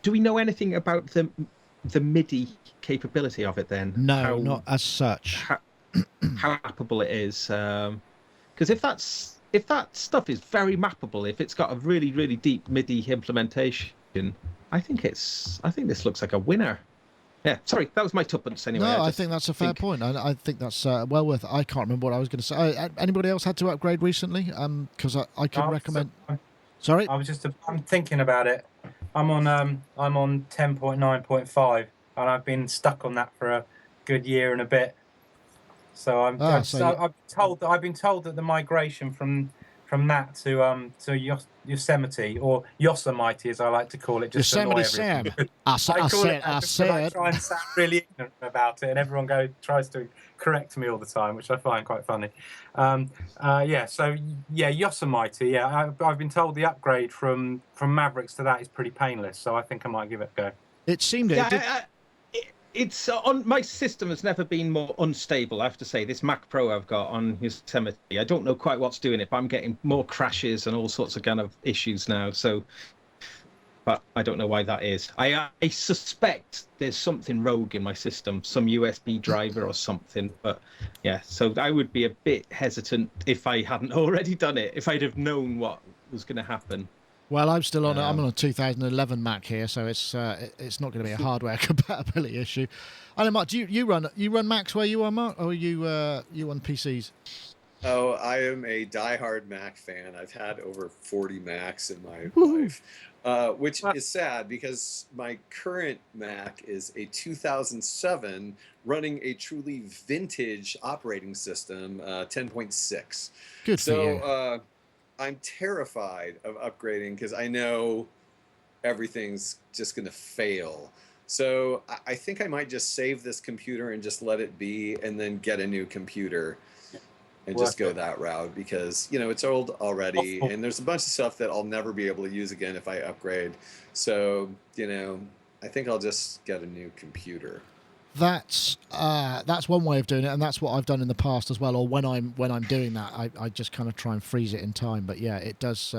Speaker 5: do we know anything about the MIDI capability of it then?
Speaker 2: No, not as such.
Speaker 5: How mappable it is, because if that stuff is very mappable, if it's got a really, really deep MIDI implementation, I think this looks like a winner. Yeah, sorry, that was my tuppence anyway.
Speaker 2: No, I think that's a fair point. I think that's well worth it. I can't remember what I was going to say. Anybody else had to upgrade recently? Because I can recommend. Sorry,
Speaker 4: I'm thinking about it. I'm on 10.9.5, and I've been stuck on that for a good year and a bit. So I've been told that the migration from that to Yosemite, or Yosemite as I like to call it, just
Speaker 2: Yosemite
Speaker 4: to annoy everyone.
Speaker 2: I said.
Speaker 4: I try and sound really ignorant about it, and everyone tries to correct me all the time, which I find quite funny. Yosemite. Yeah, I've been told the upgrade from Mavericks to that is pretty painless, so I think I might give it a go.
Speaker 2: It seemed
Speaker 5: it's on my system has never been more unstable. I have to say, this Mac Pro I've got on Yosemite, I don't know quite what's doing it, but I'm getting more crashes and all sorts of kind of issues now. So, but I don't know why that is. I suspect there's something rogue in my system, some USB driver or something. But yeah, so I would be a bit hesitant if I hadn't already done it, if I'd have known what was going to happen.
Speaker 2: Well, I'm still on. I'm on a 2011 Mac here, so it's not going to be a hardware compatibility issue. I don't know, Mark. Do you run Macs where you are, Mark, or are you on PCs?
Speaker 3: Oh, I am a diehard Mac fan. I've had over 40 Macs in my life, which is sad because my current Mac is a 2007 running a truly vintage operating system, 10.6.
Speaker 2: Good for you.
Speaker 3: I'm terrified of upgrading because I know everything's just going to fail. So I think I might just save this computer and just let it be, and then get a new computer and just go that route, because it's old already, and there's a bunch of stuff that I'll never be able to use again if I upgrade. So I think I'll just get a new computer.
Speaker 2: That's one way of doing it, and that's what I've done in the past as well. Or when I'm doing that, I just kind of try and freeze it in time. But yeah, it does.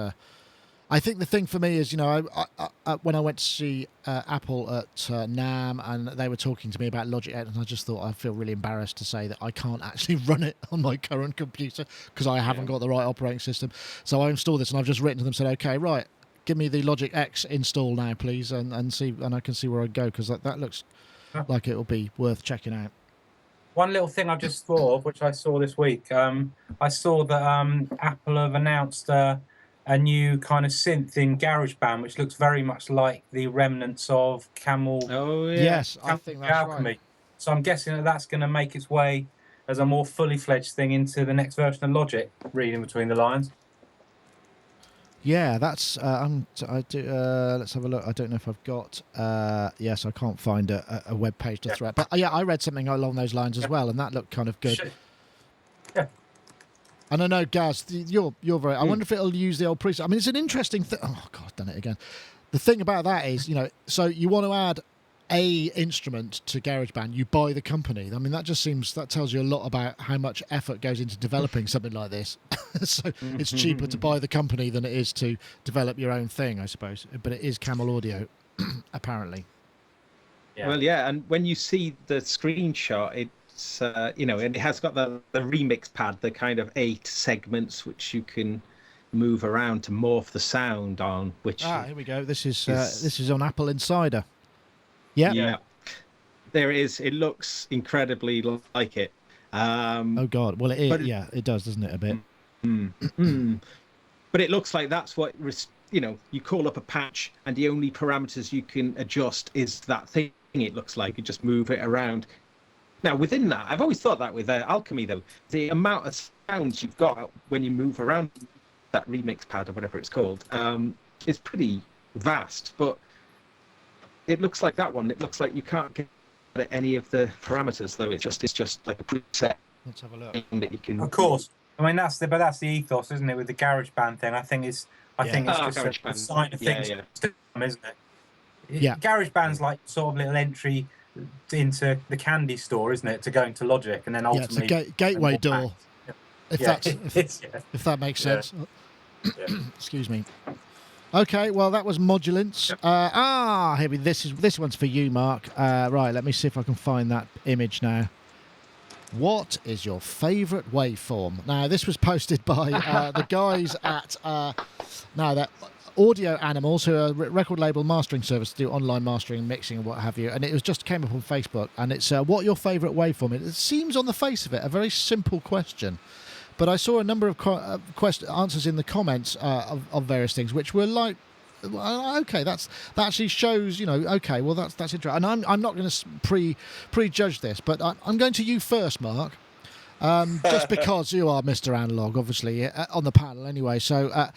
Speaker 2: I think the thing for me is, when I went to see Apple at NAMM, and they were talking to me about Logic X, and I just thought I feel really embarrassed to say that I can't actually run it on my current computer because I haven't got the right operating system. So I installed this, and I've just written to them, said, okay, right, give me the Logic X install now, please, and I can see where I go, because that looks like it will be worth checking out.
Speaker 4: One little thing I just thought of, which I saw this week, I saw that Apple have announced a new kind of synth in Garageband, which looks very much like the remnants of Camel.
Speaker 5: Oh yeah.
Speaker 2: Yes, I think that's
Speaker 4: Alchemy.
Speaker 2: right.
Speaker 4: So I'm guessing that that's going to make its way as a more fully fledged thing into the next version of Logic. Reading between the lines.
Speaker 2: Yeah, that's. I do. Let's have a look. I don't know if I've got. Yes, I can't find a web page to thread. But yeah, I read something along those lines as well, and that looked kind of good.
Speaker 4: Yeah.
Speaker 2: And I know, Gaz, you're very. I wonder if it'll use the old preset. I mean, it's an interesting thing. Oh God, I've done it again. The thing about that is, so you want to add a instrument to GarageBand, you buy the company. I mean, that tells you a lot about how much effort goes into developing something like this. So it's cheaper to buy the company than it is to develop your own thing, I suppose. But it is Camel Audio, apparently.
Speaker 4: Yeah.
Speaker 5: Well, yeah, and when you see the screenshot, it's and it has got the remix pad, the kind of 8 segments which you can move around to morph the sound on. Which
Speaker 2: here we go. This is on Apple Insider. Yeah.
Speaker 5: Yeah. There it is. It looks incredibly like it.
Speaker 2: Oh God. Well, it does, doesn't it? A bit.
Speaker 5: But it looks like that's what you call up a patch, and the only parameters you can adjust is that thing. It looks like you just move it around. Now within that, I've always thought that with Alchemy though, the amount of sounds you've got when you move around that remix pad or whatever it's called is pretty vast. But it looks like that one. It looks like you can't get at any of the parameters though. It's just like a preset.
Speaker 2: Let's have a look.
Speaker 5: That you can.
Speaker 4: Of course. I mean, that's the ethos, isn't it, with the GarageBand thing? I think it's just a sign of things, isn't it?
Speaker 2: Yeah.
Speaker 4: GarageBand's like sort of little entry into the candy store, isn't it, to go into Logic, and then ultimately
Speaker 2: it's a gateway door. If that makes sense.
Speaker 4: Yeah.
Speaker 2: Excuse me. Okay, well that was Modulance. This one's for you, Mark. Right, let me see if I can find that image now. What is your favourite waveform? Now, this was posted by the guys at that Audio Animals, who are a record label mastering service to do online mastering, mixing, and what have you. And it just came up on Facebook. And it's what your favourite waveform is. It seems on the face of it a very simple question, but I saw a number of answers in the comments of various things, which were like, okay, that actually shows, okay, well that's interesting. And I'm not going to prejudge this, but I'm going to you first, Mark, just because you are Mr. Analog, obviously, on the panel anyway. So,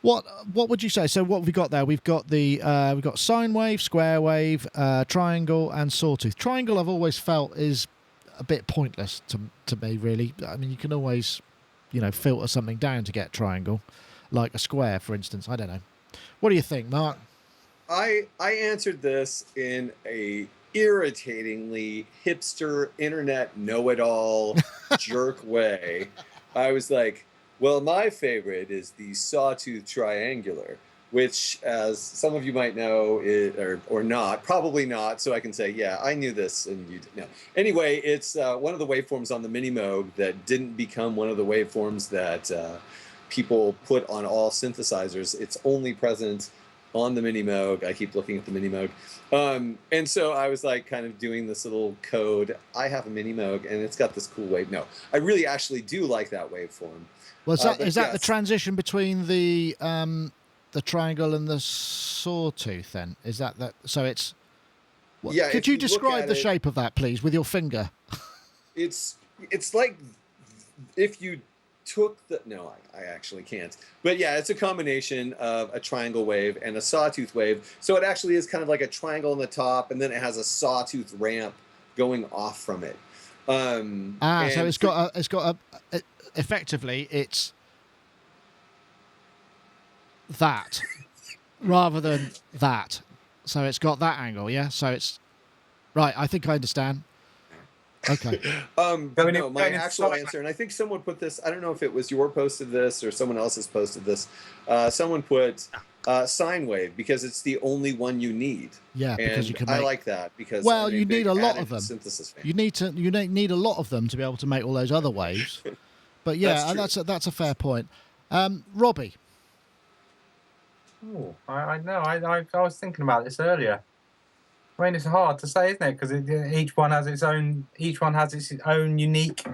Speaker 2: what would you say? So what have we got there? We've got we've got sine wave, square wave, triangle, and sawtooth. Triangle, I've always felt is a bit pointless to me, really. I mean, you can always, filter something down to get triangle, like a square, for instance. I don't know. What do you think, Mark?
Speaker 3: I answered this in a irritatingly hipster internet know-it-all jerk way. I was like, well, my favorite is the sawtooth triangular, which, as some of you might know, or not, probably not, so I can say, yeah, I knew this and you didn't know. Anyway, it's one of the waveforms on the Minimoog that didn't become one of the waveforms that people put on all synthesizers. It's only present on the Minimoog. I keep looking at the Minimoog. And so I was like kind of doing this little code. I have a Minimoog and it's got this cool wave. No, I really actually do like that waveform.
Speaker 2: Well, is that the transition between the triangle and the sawtooth then? Is that? So it's...
Speaker 3: Yeah.
Speaker 2: Could you describe the shape of that, please, with your finger?
Speaker 3: It's like if you took I actually can't. But yeah, it's a combination of a triangle wave and a sawtooth wave. So it actually is kind of like a triangle on the top, and then it has a sawtooth ramp going off from it.
Speaker 2: So it's got a effectively it's that rather than that. So it's got that angle, yeah. So it's right. I think I understand. Okay.
Speaker 3: But no, my actual answer, and I think someone put this, I don't know if it was your posted this or someone else has posted this. Someone put sine wave because it's the only one you need.
Speaker 2: Yeah, because you can.
Speaker 3: I like that because
Speaker 2: you need a lot of them.
Speaker 3: Synthesis fan.
Speaker 2: You need a lot of them to be able to make all those other waves. But yeah, that's a fair point. Robbie.
Speaker 4: Oh, I know. I was thinking about this earlier. I mean, it's hard to say, isn't it? Because each one has its own unique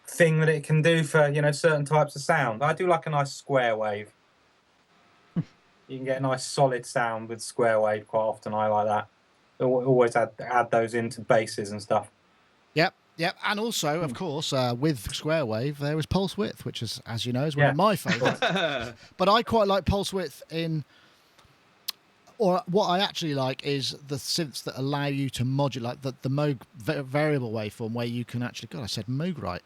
Speaker 4: thing that it can do for certain types of sound. I do like a nice square wave. You can get a nice solid sound with square wave quite often. I like that. Always add those into basses and stuff.
Speaker 2: Yep, and also, of course, with square wave, there is pulse width, which is, as you know, is one of my favourites. But I quite like pulse width or what I actually like is the synths that allow you to modulate the Moog variable waveform, where you can actually, God, I said Moog right.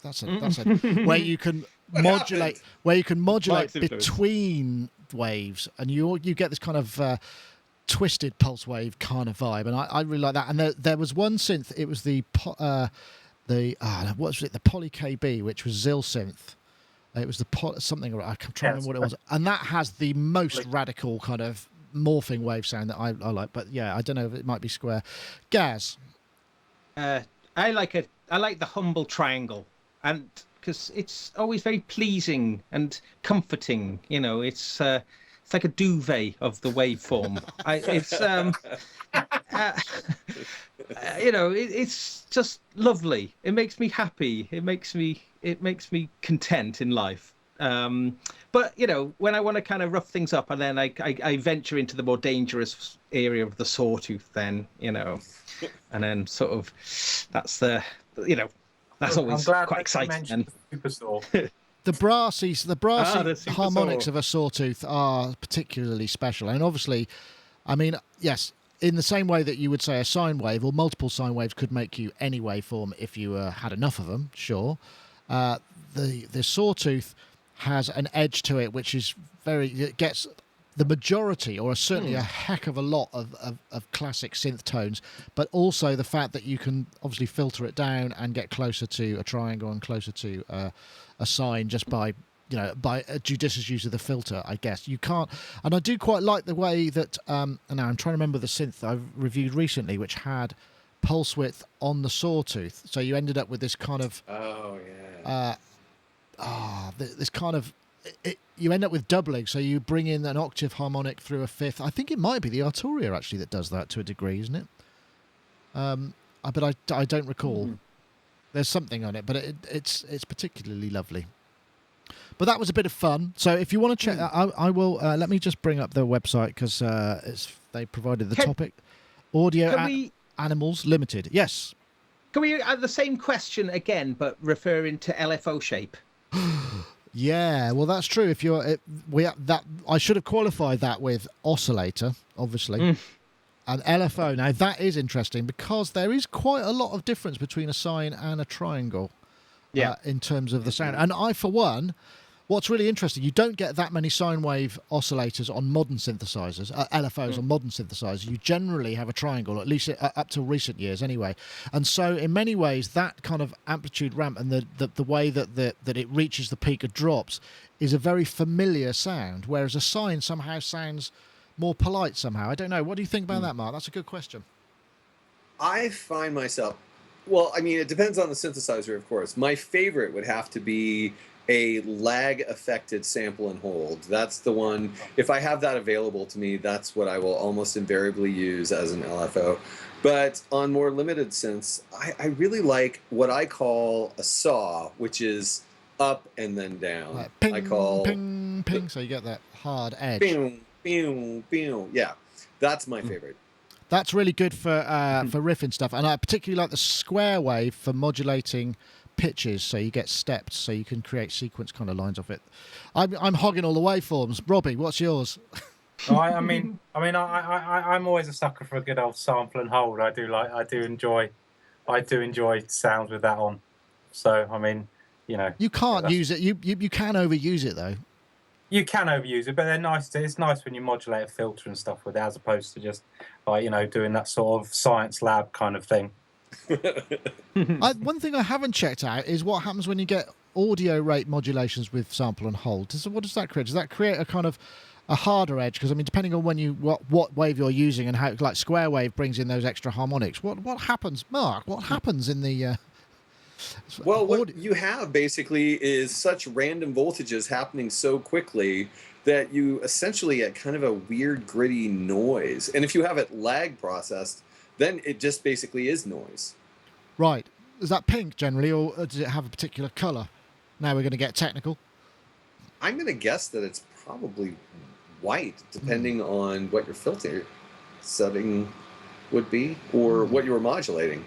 Speaker 2: That's where you can modulate, between waves, and you get this kind of twisted pulse wave kind of vibe, and I really like that. And there was one synth, it was the what was it, the Poly KB, which was Zil synth. It was something, I can't remember what it was, and that has the most radical kind of morphing wave sound that I like. But yeah, I don't know if it might be square. Gaz,
Speaker 5: I like the humble triangle, and because it's always very pleasing and comforting. It's like a duvet of the waveform. It's just lovely. It makes me happy. It makes me content in life. But when I want to kind of rough things up, and then I venture into the more dangerous area of the sawtooth, then and then sort of that's always quite exciting.
Speaker 4: Super saw.
Speaker 2: The brassy harmonics of a sawtooth are particularly special, and obviously, I mean, yes, in the same way that you would say a sine wave or multiple sine waves could make you any waveform if you had enough of them, sure. The sawtooth has an edge to it which is it gets the majority, or certainly a heck of a lot of classic synth tones, but also the fact that you can obviously filter it down and get closer to a triangle and closer to a sine just by a judicious use of the filter, I guess. You can't, and I do quite like the way that and now I'm trying to remember the synth I've reviewed recently, which had pulse width on the sawtooth, so you ended up with this kind of this kind of you end up with doubling, so you bring in an octave harmonic through a fifth. I think it might be the Arturia actually that does that to a degree, isn't it? But I don't recall. There's something on it, but it's particularly lovely. But that was a bit of fun. So if you want to check, I will. Let me just bring up the website, because they provided the topic. Audio Animals Limited. Yes.
Speaker 5: Can we add the same question again, but referring to LFO shape?
Speaker 2: Yeah, well, that's true. If I should have qualified that with oscillator, obviously. And LFO. Now that is interesting, because there is quite a lot of difference between a sine and a triangle. In terms of the sound. And I, for one, what's really interesting, you don't get that many sine wave oscillators on modern synthesizers, LFOs on modern synthesizers. You generally have a triangle, at least up till recent years anyway. And so in many ways, that kind of amplitude ramp and the way that it reaches the peak or drops is a very familiar sound, whereas a sine somehow sounds more polite somehow. I don't know. What do you think about that, Mark? That's a good question.
Speaker 3: I find myself... Well, I mean, it depends on the synthesizer, of course. My favorite would have to be a lag-affected sample and hold. That's the one. If I have that available to me, that's what I will almost invariably use as an LFO. But on more limited synths, I really like what I call a saw, which is up and then down.
Speaker 2: Like ping, ping. So you get that hard edge.
Speaker 3: Ping, ping, ping. Yeah, that's my favorite.
Speaker 2: That's really good for riffing stuff, and I particularly like the square wave for modulating pitches, so you get stepped, so you can create sequence kind of lines off it. I'm hogging all the waveforms. Robbie, what's yours?
Speaker 4: I'm always a sucker for a good old sample and hold. I do enjoy sounds with that on. So I mean,
Speaker 2: you can't use it. You can overuse it though.
Speaker 4: You can overuse it, but they're nice. It's nice when you modulate a filter and stuff with it, as opposed to just doing that sort of science lab kind of thing.
Speaker 2: One thing I haven't checked out is what happens when you get audio rate modulations with sample and hold. What does that create? Does that create a kind of a harder edge? Because I mean, depending on what wave you're using and how, like square wave brings in those extra harmonics. What happens, Mark? What happens in the
Speaker 3: Well, what you have basically is such random voltages happening so quickly that you essentially get kind of a weird, gritty noise. And if you have it lag processed, then it just basically is noise.
Speaker 2: Right. is that pink generally, or does it have a particular colour? Now we're going to get technical.
Speaker 3: I'm going to guess that it's probably white, depending on what your filter setting would be or what you were modulating.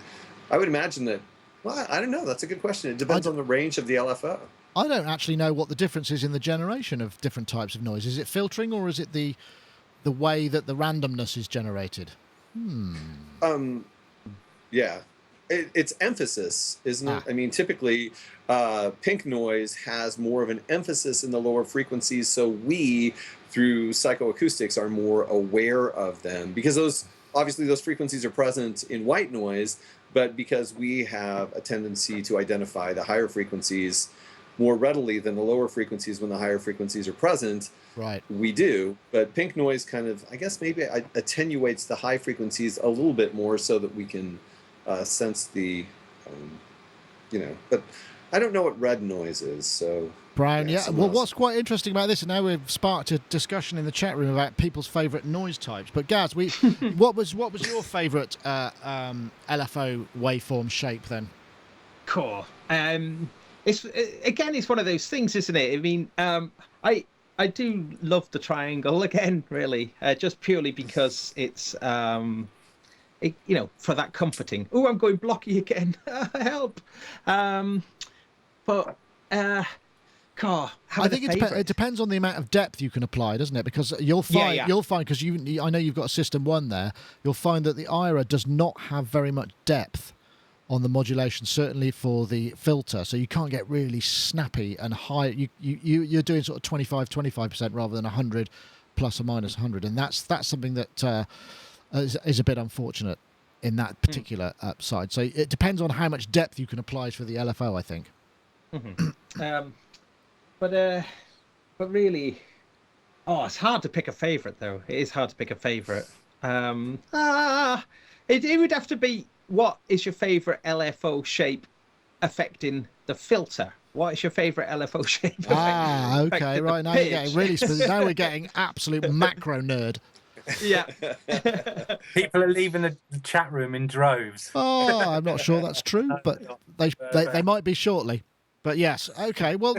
Speaker 3: I would imagine that, well, I don't know. That's a good question. It depends on the range of the LFO.
Speaker 2: I don't actually know what the difference is in the generation of different types of noise. Is it filtering, or is it the way that the randomness is generated?
Speaker 3: Yeah. It's emphasis, isn't it? I mean, typically, pink noise has more of an emphasis in the lower frequencies, so we, through psychoacoustics, are more aware of them, because those frequencies are present in white noise, but because we have a tendency to identify the higher frequencies more readily than the lower frequencies when the higher frequencies are present,
Speaker 2: right? We
Speaker 3: do. But pink noise kind of, I guess, maybe attenuates the high frequencies a little bit more so that we can sense the, but I don't know what red noise is, so...
Speaker 2: Brian, yeah. Well, what's quite interesting about this, and now we've sparked a discussion in the chat room about people's favourite noise types. But Gaz, what was your favourite LFO waveform shape then?
Speaker 5: Cool. It's one of those things, isn't it? I mean, I do love the triangle again, really, just purely because it's for that comforting. Oh, I'm going blocky again. Help.
Speaker 2: I think it depends on the amount of depth you can apply, doesn't it? Because you'll find because I know you've got a System 1 there. You'll find that the IRA does not have very much depth on the modulation, certainly for the filter. So you can't get really snappy and high. You're doing sort of 25% rather than 100 plus or minus 100, and that's something that is a bit unfortunate in that particular side. So it depends on how much depth you can apply for the LFO, I think.
Speaker 5: But really, it's hard to pick a favourite, though. It is hard to pick a favourite. It would have to be, what is your favourite LFO shape affecting the filter? What is your favourite LFO shape?
Speaker 2: Okay, right. Now you're getting really specific. Now we're getting absolute macro nerd.
Speaker 5: Yeah.
Speaker 4: People are leaving the chat room in droves.
Speaker 2: I'm not sure that's true, but they might be shortly. But yes, okay. Well,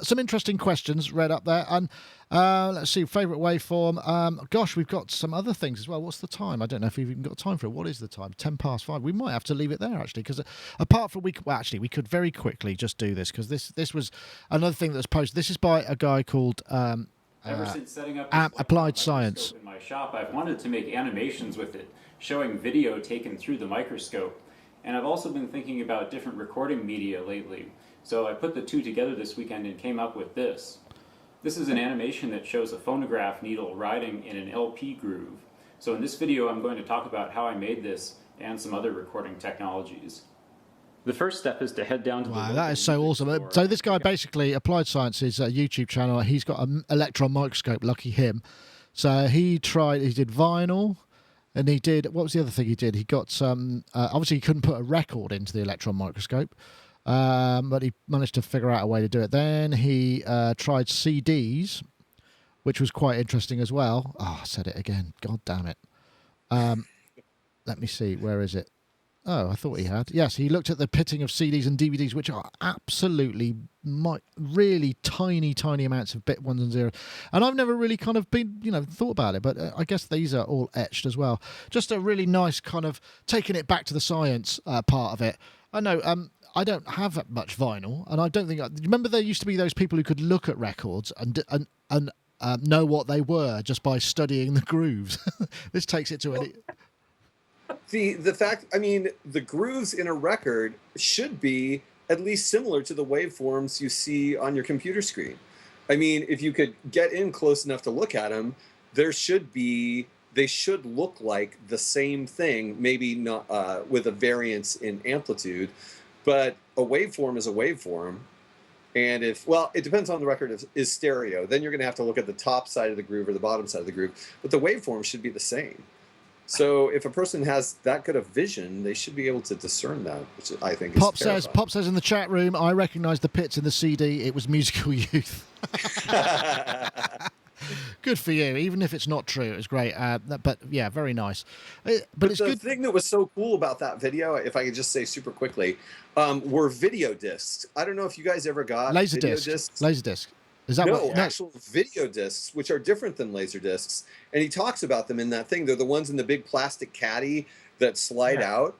Speaker 2: some interesting questions read up there. And let's see, favourite waveform. Gosh, we've got some other things as well. What's the time? I don't know if we've even got time for it. What is the time? 5:10. We might have to leave it there, actually, because apart from we could very quickly just do this, because this was another thing that was posted. This is by a guy called
Speaker 6: Ever since setting up
Speaker 2: Applied Science
Speaker 6: in my shop, I've wanted to make animations with it, showing video taken through the microscope. And I've also been thinking about different recording media lately. So I put the two together this weekend and came up with this. This is an animation that shows a phonograph needle riding in an LP groove. So in this video, I'm going to talk about how I made this and some other recording technologies. The first step is to head down to the...
Speaker 2: Wow, that is so awesome. So this guy basically, Applied Science's YouTube channel, he's got an Electron microscope, lucky him. So he did vinyl, and he did, what was the other thing he did? He got some, obviously he couldn't put a record into the Electron microscope, but he managed to figure out a way to do it. Then he tried CDs, which was quite interesting as well. Oh, I said it again. God damn it. Let me see. Where is it? Oh, I thought he had. Yes, he looked at the pitting of CDs and DVDs, which are absolutely really tiny amounts of bit ones and zeros. And I've never really kind of been, thought about it, but I guess these are all etched as well. Just a really nice kind of taking it back to the science part of it. I know, I don't have that much vinyl, and I don't think... remember there used to be those people who could look at records and know what they were just by studying the grooves. This takes it to any...
Speaker 3: The fact, the grooves in a record should be at least similar to the waveforms you see on your computer screen. If you could get in close enough to look at them, they should look like the same thing, maybe not with a variance in amplitude, but a waveform is a waveform. And it depends on the record is stereo. Then you're going to have to look at the top side of the groove or the bottom side of the groove, but the waveform should be the same. So if a person has that good of vision, they should be able to discern that, which I think is terrifying.
Speaker 2: Pop says in the chat room, I recognise the pits in the CD. It was Musical Youth. Good for you. Even if it's not true, it was great. But yeah, very nice. But it's
Speaker 3: the
Speaker 2: good.
Speaker 3: thing that was so cool about that video, if I could just say super quickly, were video discs. I don't know if you guys ever got
Speaker 2: Laser
Speaker 3: video
Speaker 2: discs. Laser disc. Is that
Speaker 3: no,
Speaker 2: what?
Speaker 3: actual video discs, which are different than laser discs. And he talks about them in that thing. They're the ones in the big plastic caddy that slide out.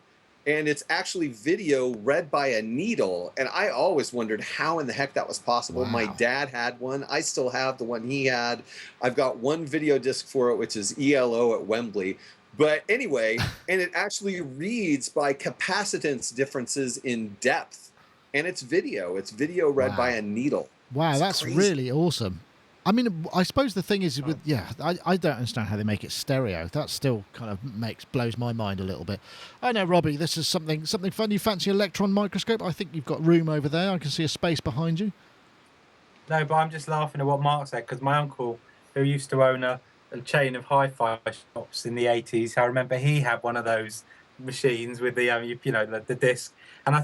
Speaker 3: And it's actually video read by a needle. And I always wondered how in the heck that was possible.
Speaker 2: Wow.
Speaker 3: My dad had one. I still have the one he had. I've got one video disc for it, which is ELO at Wembley. But anyway, and it actually reads by capacitance differences in depth. And it's video. It's video read by a needle.
Speaker 2: Wow,
Speaker 3: it's
Speaker 2: that's
Speaker 3: crazy.
Speaker 2: really awesome. I mean, I suppose the thing is, with I don't understand how they make it stereo. That still kind of blows my mind a little bit. I know, Robbie, this is something fun. You fancy an Electron microscope? I think you've got room over there. I can see a space behind you.
Speaker 4: No, but I'm just laughing at what Mark said, because my uncle, who used to own a chain of hi-fi shops in the 80s, I remember he had one of those machines with the the disc, and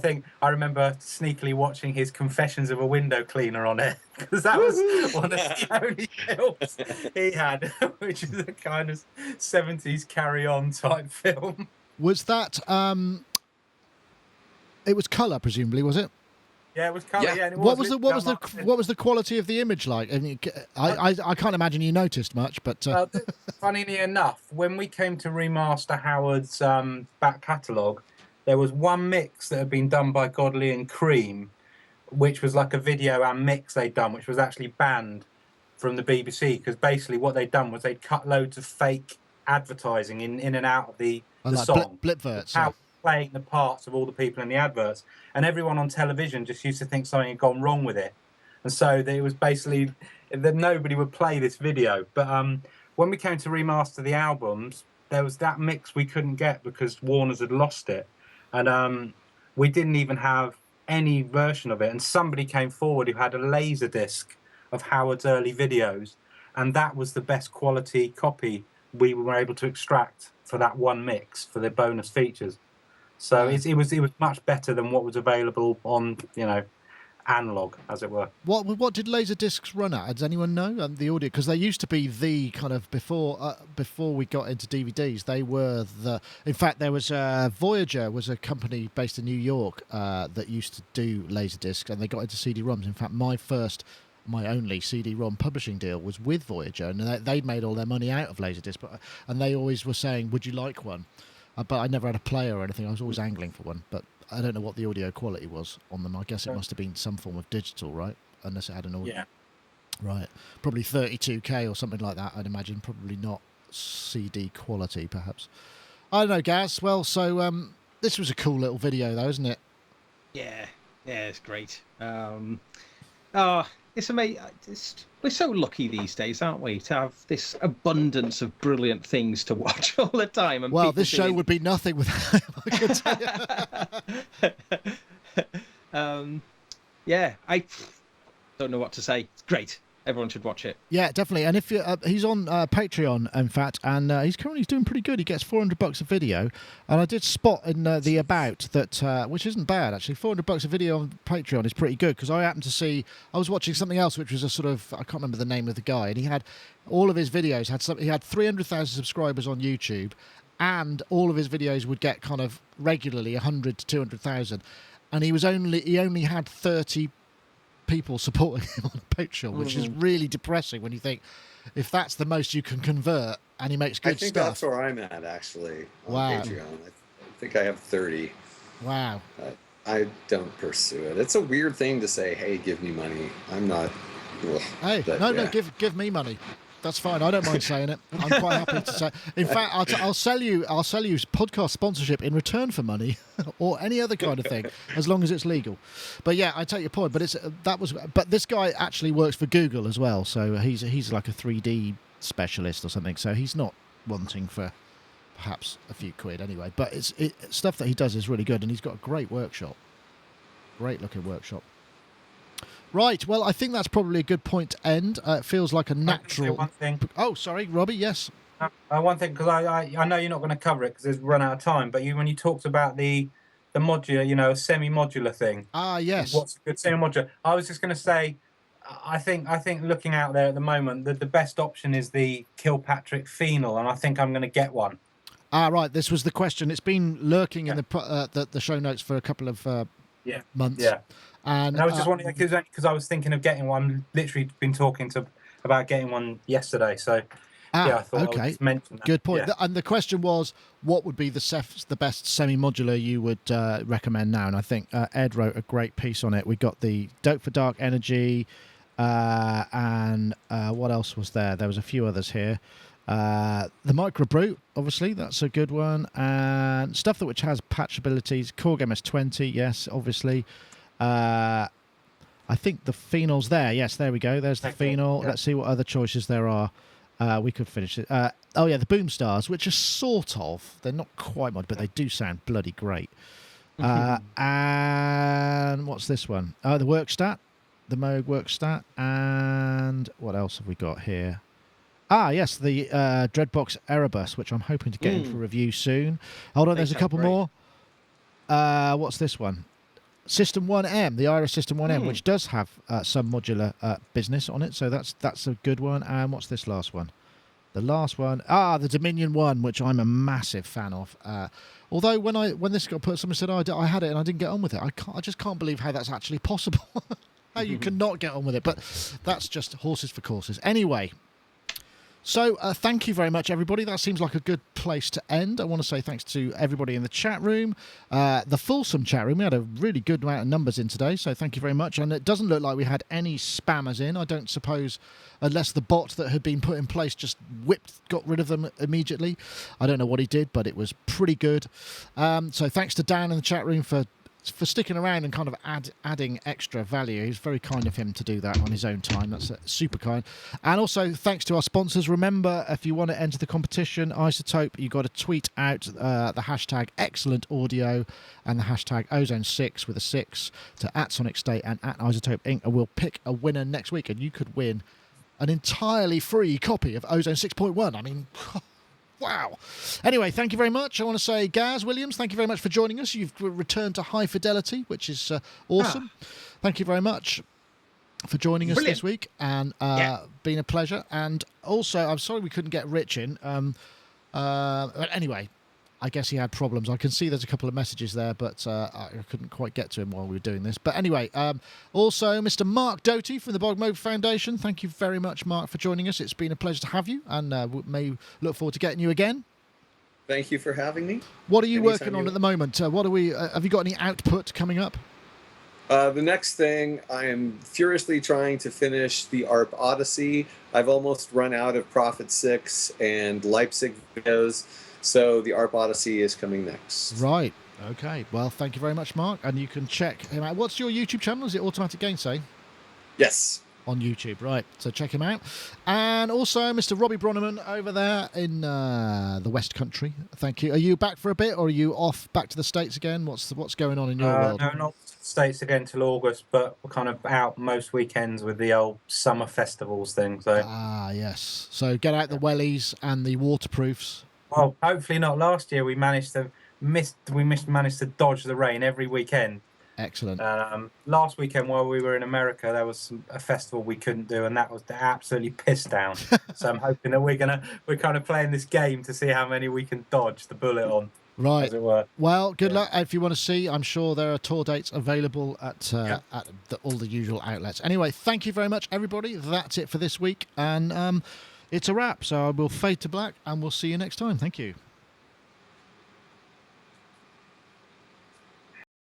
Speaker 4: I remember sneakily watching his Confessions of a Window Cleaner on it, because that was one of the only films he had, which is a kind of 70s carry-on type film.
Speaker 2: Was that it was colour, presumably, was it?
Speaker 4: Yeah, it was colour. Yeah, and it
Speaker 2: what was the quality of the image like? I mean, I can't imagine you noticed much, but
Speaker 4: funnily enough, when we came to remaster Howard's back catalogue, there was one mix that had been done by Godley and Cream, which was like a video and mix they'd done, which was actually banned from the BBC, because basically what they'd done was they'd cut loads of fake advertising in and out of the
Speaker 2: like
Speaker 4: song.
Speaker 2: blipverts.
Speaker 4: How playing the parts of all the people in the adverts, and everyone on television just used to think something had gone wrong with it, and so it was basically that nobody would play this video. But when we came to remaster the albums, there was that mix we couldn't get because Warner's had lost it, and we didn't even have any version of it, and somebody came forward who had a laser disc of Howard's early videos, and that was the best quality copy we were able to extract for that one mix for the bonus features. So it was much better than what was available on analog, as it were.
Speaker 2: What did laser discs run at? Does anyone know? The audio, because they used to be the kind of before we got into DVDs. They were in fact, there was Voyager was a company based in New York that used to do laser discs, and they got into CD-ROMs. In fact, my only CD-ROM publishing deal was with Voyager, and they'd made all their money out of Laserdisc, and they always were saying, "Would you like one?" But I never had a player or anything. I was always angling for one, but I don't know what the audio quality was on them. I guess it must have been some form of digital, right? Unless it had an audio.
Speaker 4: Yeah.
Speaker 2: Right. Probably 32K or something like that, I'd imagine. Probably not CD quality, perhaps. I don't know, Gaz. Well, so this was a cool little video, though, isn't it?
Speaker 5: Yeah, it's great. It's amazing. We're so lucky these days, aren't we, to have this abundance of brilliant things to watch all the time. And
Speaker 2: well, this show would be nothing without I could tell you.
Speaker 5: Yeah, I don't know what to say. It's great. Everyone should watch it.
Speaker 2: Yeah, definitely. And if he's on Patreon, in fact, and he's currently doing pretty good. He gets $400 a video, and I did spot in the about that, which isn't bad actually. $400 a video on Patreon is pretty good, because I happened to see I was watching something else, which was a sort of, I can't remember the name of the guy, and he had all of his videos he had 300,000 subscribers on YouTube, and all of his videos would get kind of regularly 100 to 200,000, and he only had 30 people supporting him on Patreon, which is really depressing when you think, if that's the most you can convert and he makes good stuff.
Speaker 3: I think that's where I'm at, actually, on Patreon. I think I have 30.
Speaker 2: Wow.
Speaker 3: I don't pursue it. It's a weird thing to say, hey, give me money. I'm not...
Speaker 2: Hey, no, give me money. That's fine. I don't mind saying it. I'm quite happy to say. In fact, I'll sell you podcast sponsorship in return for money, or any other kind of thing, as long as it's legal. But yeah, I take your point. But But this guy actually works for Google as well, so he's like a 3D specialist or something. So he's not wanting for perhaps a few quid anyway. But stuff that he does is really good, and he's got a great workshop, great looking workshop. Right, well, I think that's probably a good point to end. It feels like a natural...
Speaker 4: One thing.
Speaker 2: Oh, sorry, Robbie, yes?
Speaker 4: One thing, because I know you're not going to cover it because it's run out of time, but when you talked about the modular, a semi-modular thing.
Speaker 2: Ah, yes.
Speaker 4: What's a good semi-modular? I was just going to say, I think looking out there at the moment, the best option is the Kilpatrick phenol, and I think I'm going to get one.
Speaker 2: Right. This was the question. It's been lurking in the show notes for a couple of months.
Speaker 4: Yeah.
Speaker 2: And
Speaker 4: I was just wondering because I was thinking of getting one. Literally been talking about getting one yesterday. So I thought I would just mention that.
Speaker 2: Good point.
Speaker 4: Yeah.
Speaker 2: And the question was, what would be the best semi-modular you would recommend now? And I think Ed wrote a great piece on it. We got the Dope for Dark Energy, and what else was there? There was a few others here. The Microbrute, obviously, that's a good one. And stuff which has patch abilities. Korg MS-20, yes, obviously. I think the phenol's there. Yes, there we go. There's the phenol. Yeah. Let's see what other choices there are. We could finish it. The Boom Stars, which are sort of. They're not quite mod, but they do sound bloody great. And what's this one? The Workstat. The Moog Workstat. And what else have we got here? Yes, the Dreadbox Erebus, which I'm hoping to get in for review soon. Hold on, there's a couple more. What's this one? System 1M, the Iris System 1M, which does have some modular business on it, so that's a good one. And what's this last one? The last one, the Dominion 1, which I'm a massive fan of. Although when this got put, someone said, I had it and I didn't get on with it. I just can't believe how that's actually possible. How you cannot get on with it, but that's just horses for courses. Anyway. So thank you very much, everybody. That seems like a good place to end. I want to say thanks to everybody in the chat room, the fulsome chat room. We had a really good amount of numbers in today, so thank you very much. And it doesn't look like we had any spammers in. I don't suppose, unless the bot that had been put in place just got rid of them immediately. I don't know what he did, but it was pretty good. So thanks to Dan in the chat room for sticking around and kind of adding extra value. It's very kind of him to do that on his own time. That's super kind. And also thanks to our sponsors. Remember, if you want to enter the competition, iZotope, you've got to tweet out the hashtag excellent audio and the hashtag ozone6 with a 6 to @SonicState and @iZotope Inc. And we'll pick a winner next week, and you could win an entirely free copy of Ozone 6.1. I mean, wow. Anyway, thank you very much. I want to say, Gaz Williams, thank you very much for joining us. You've returned to high fidelity, which is awesome. Thank you very much for joining us this week, and been a pleasure. And also, I'm sorry we couldn't get Rich in. But anyway, I guess he had problems. I can see there's a couple of messages there, but I couldn't quite get to him while we were doing this. But anyway, also Mr. Marc Doty from the Bog Mode Foundation. Thank you very much, Mark, for joining us. It's been a pleasure to have you, and we may look forward to getting you again.
Speaker 3: Thank you for having me.
Speaker 2: What are you working on at the moment? Have you got any output coming up?
Speaker 3: The next thing, I am furiously trying to finish the ARP Odyssey. I've almost run out of Prophet 6 and Leipzig videos. So the ARP Odyssey is coming next.
Speaker 2: Right. Okay. Well, thank you very much, Mark. And you can check him out. What's your YouTube channel? Is it Automatic Gainsay?
Speaker 3: Yes.
Speaker 2: On YouTube, right. So check him out. And also Mr. Robbie Bronneman over there in the West Country. Thank you. Are you back for a bit, or are you off back to the States again? What's going on in your world?
Speaker 4: No, not States again till August, but we're kind of out most weekends with the old summer festivals thing. So.
Speaker 2: Yes. So get out the wellies and the waterproofs.
Speaker 4: Well, hopefully not. Last year we managed to managed to dodge the rain every weekend.
Speaker 2: Excellent.
Speaker 4: Last weekend while we were in America, there was a festival we couldn't do, and that was absolutely pissed down. So I'm hoping that we're kind of playing this game to see how many we can dodge the bullet on.
Speaker 2: Right.
Speaker 4: As it were.
Speaker 2: Well, good luck. If you want to see, I'm sure there are tour dates available at all the usual outlets. Anyway, thank you very much, everybody. That's it for this week, and it's a wrap. So I will fade to black, and we'll see you next time. Thank you.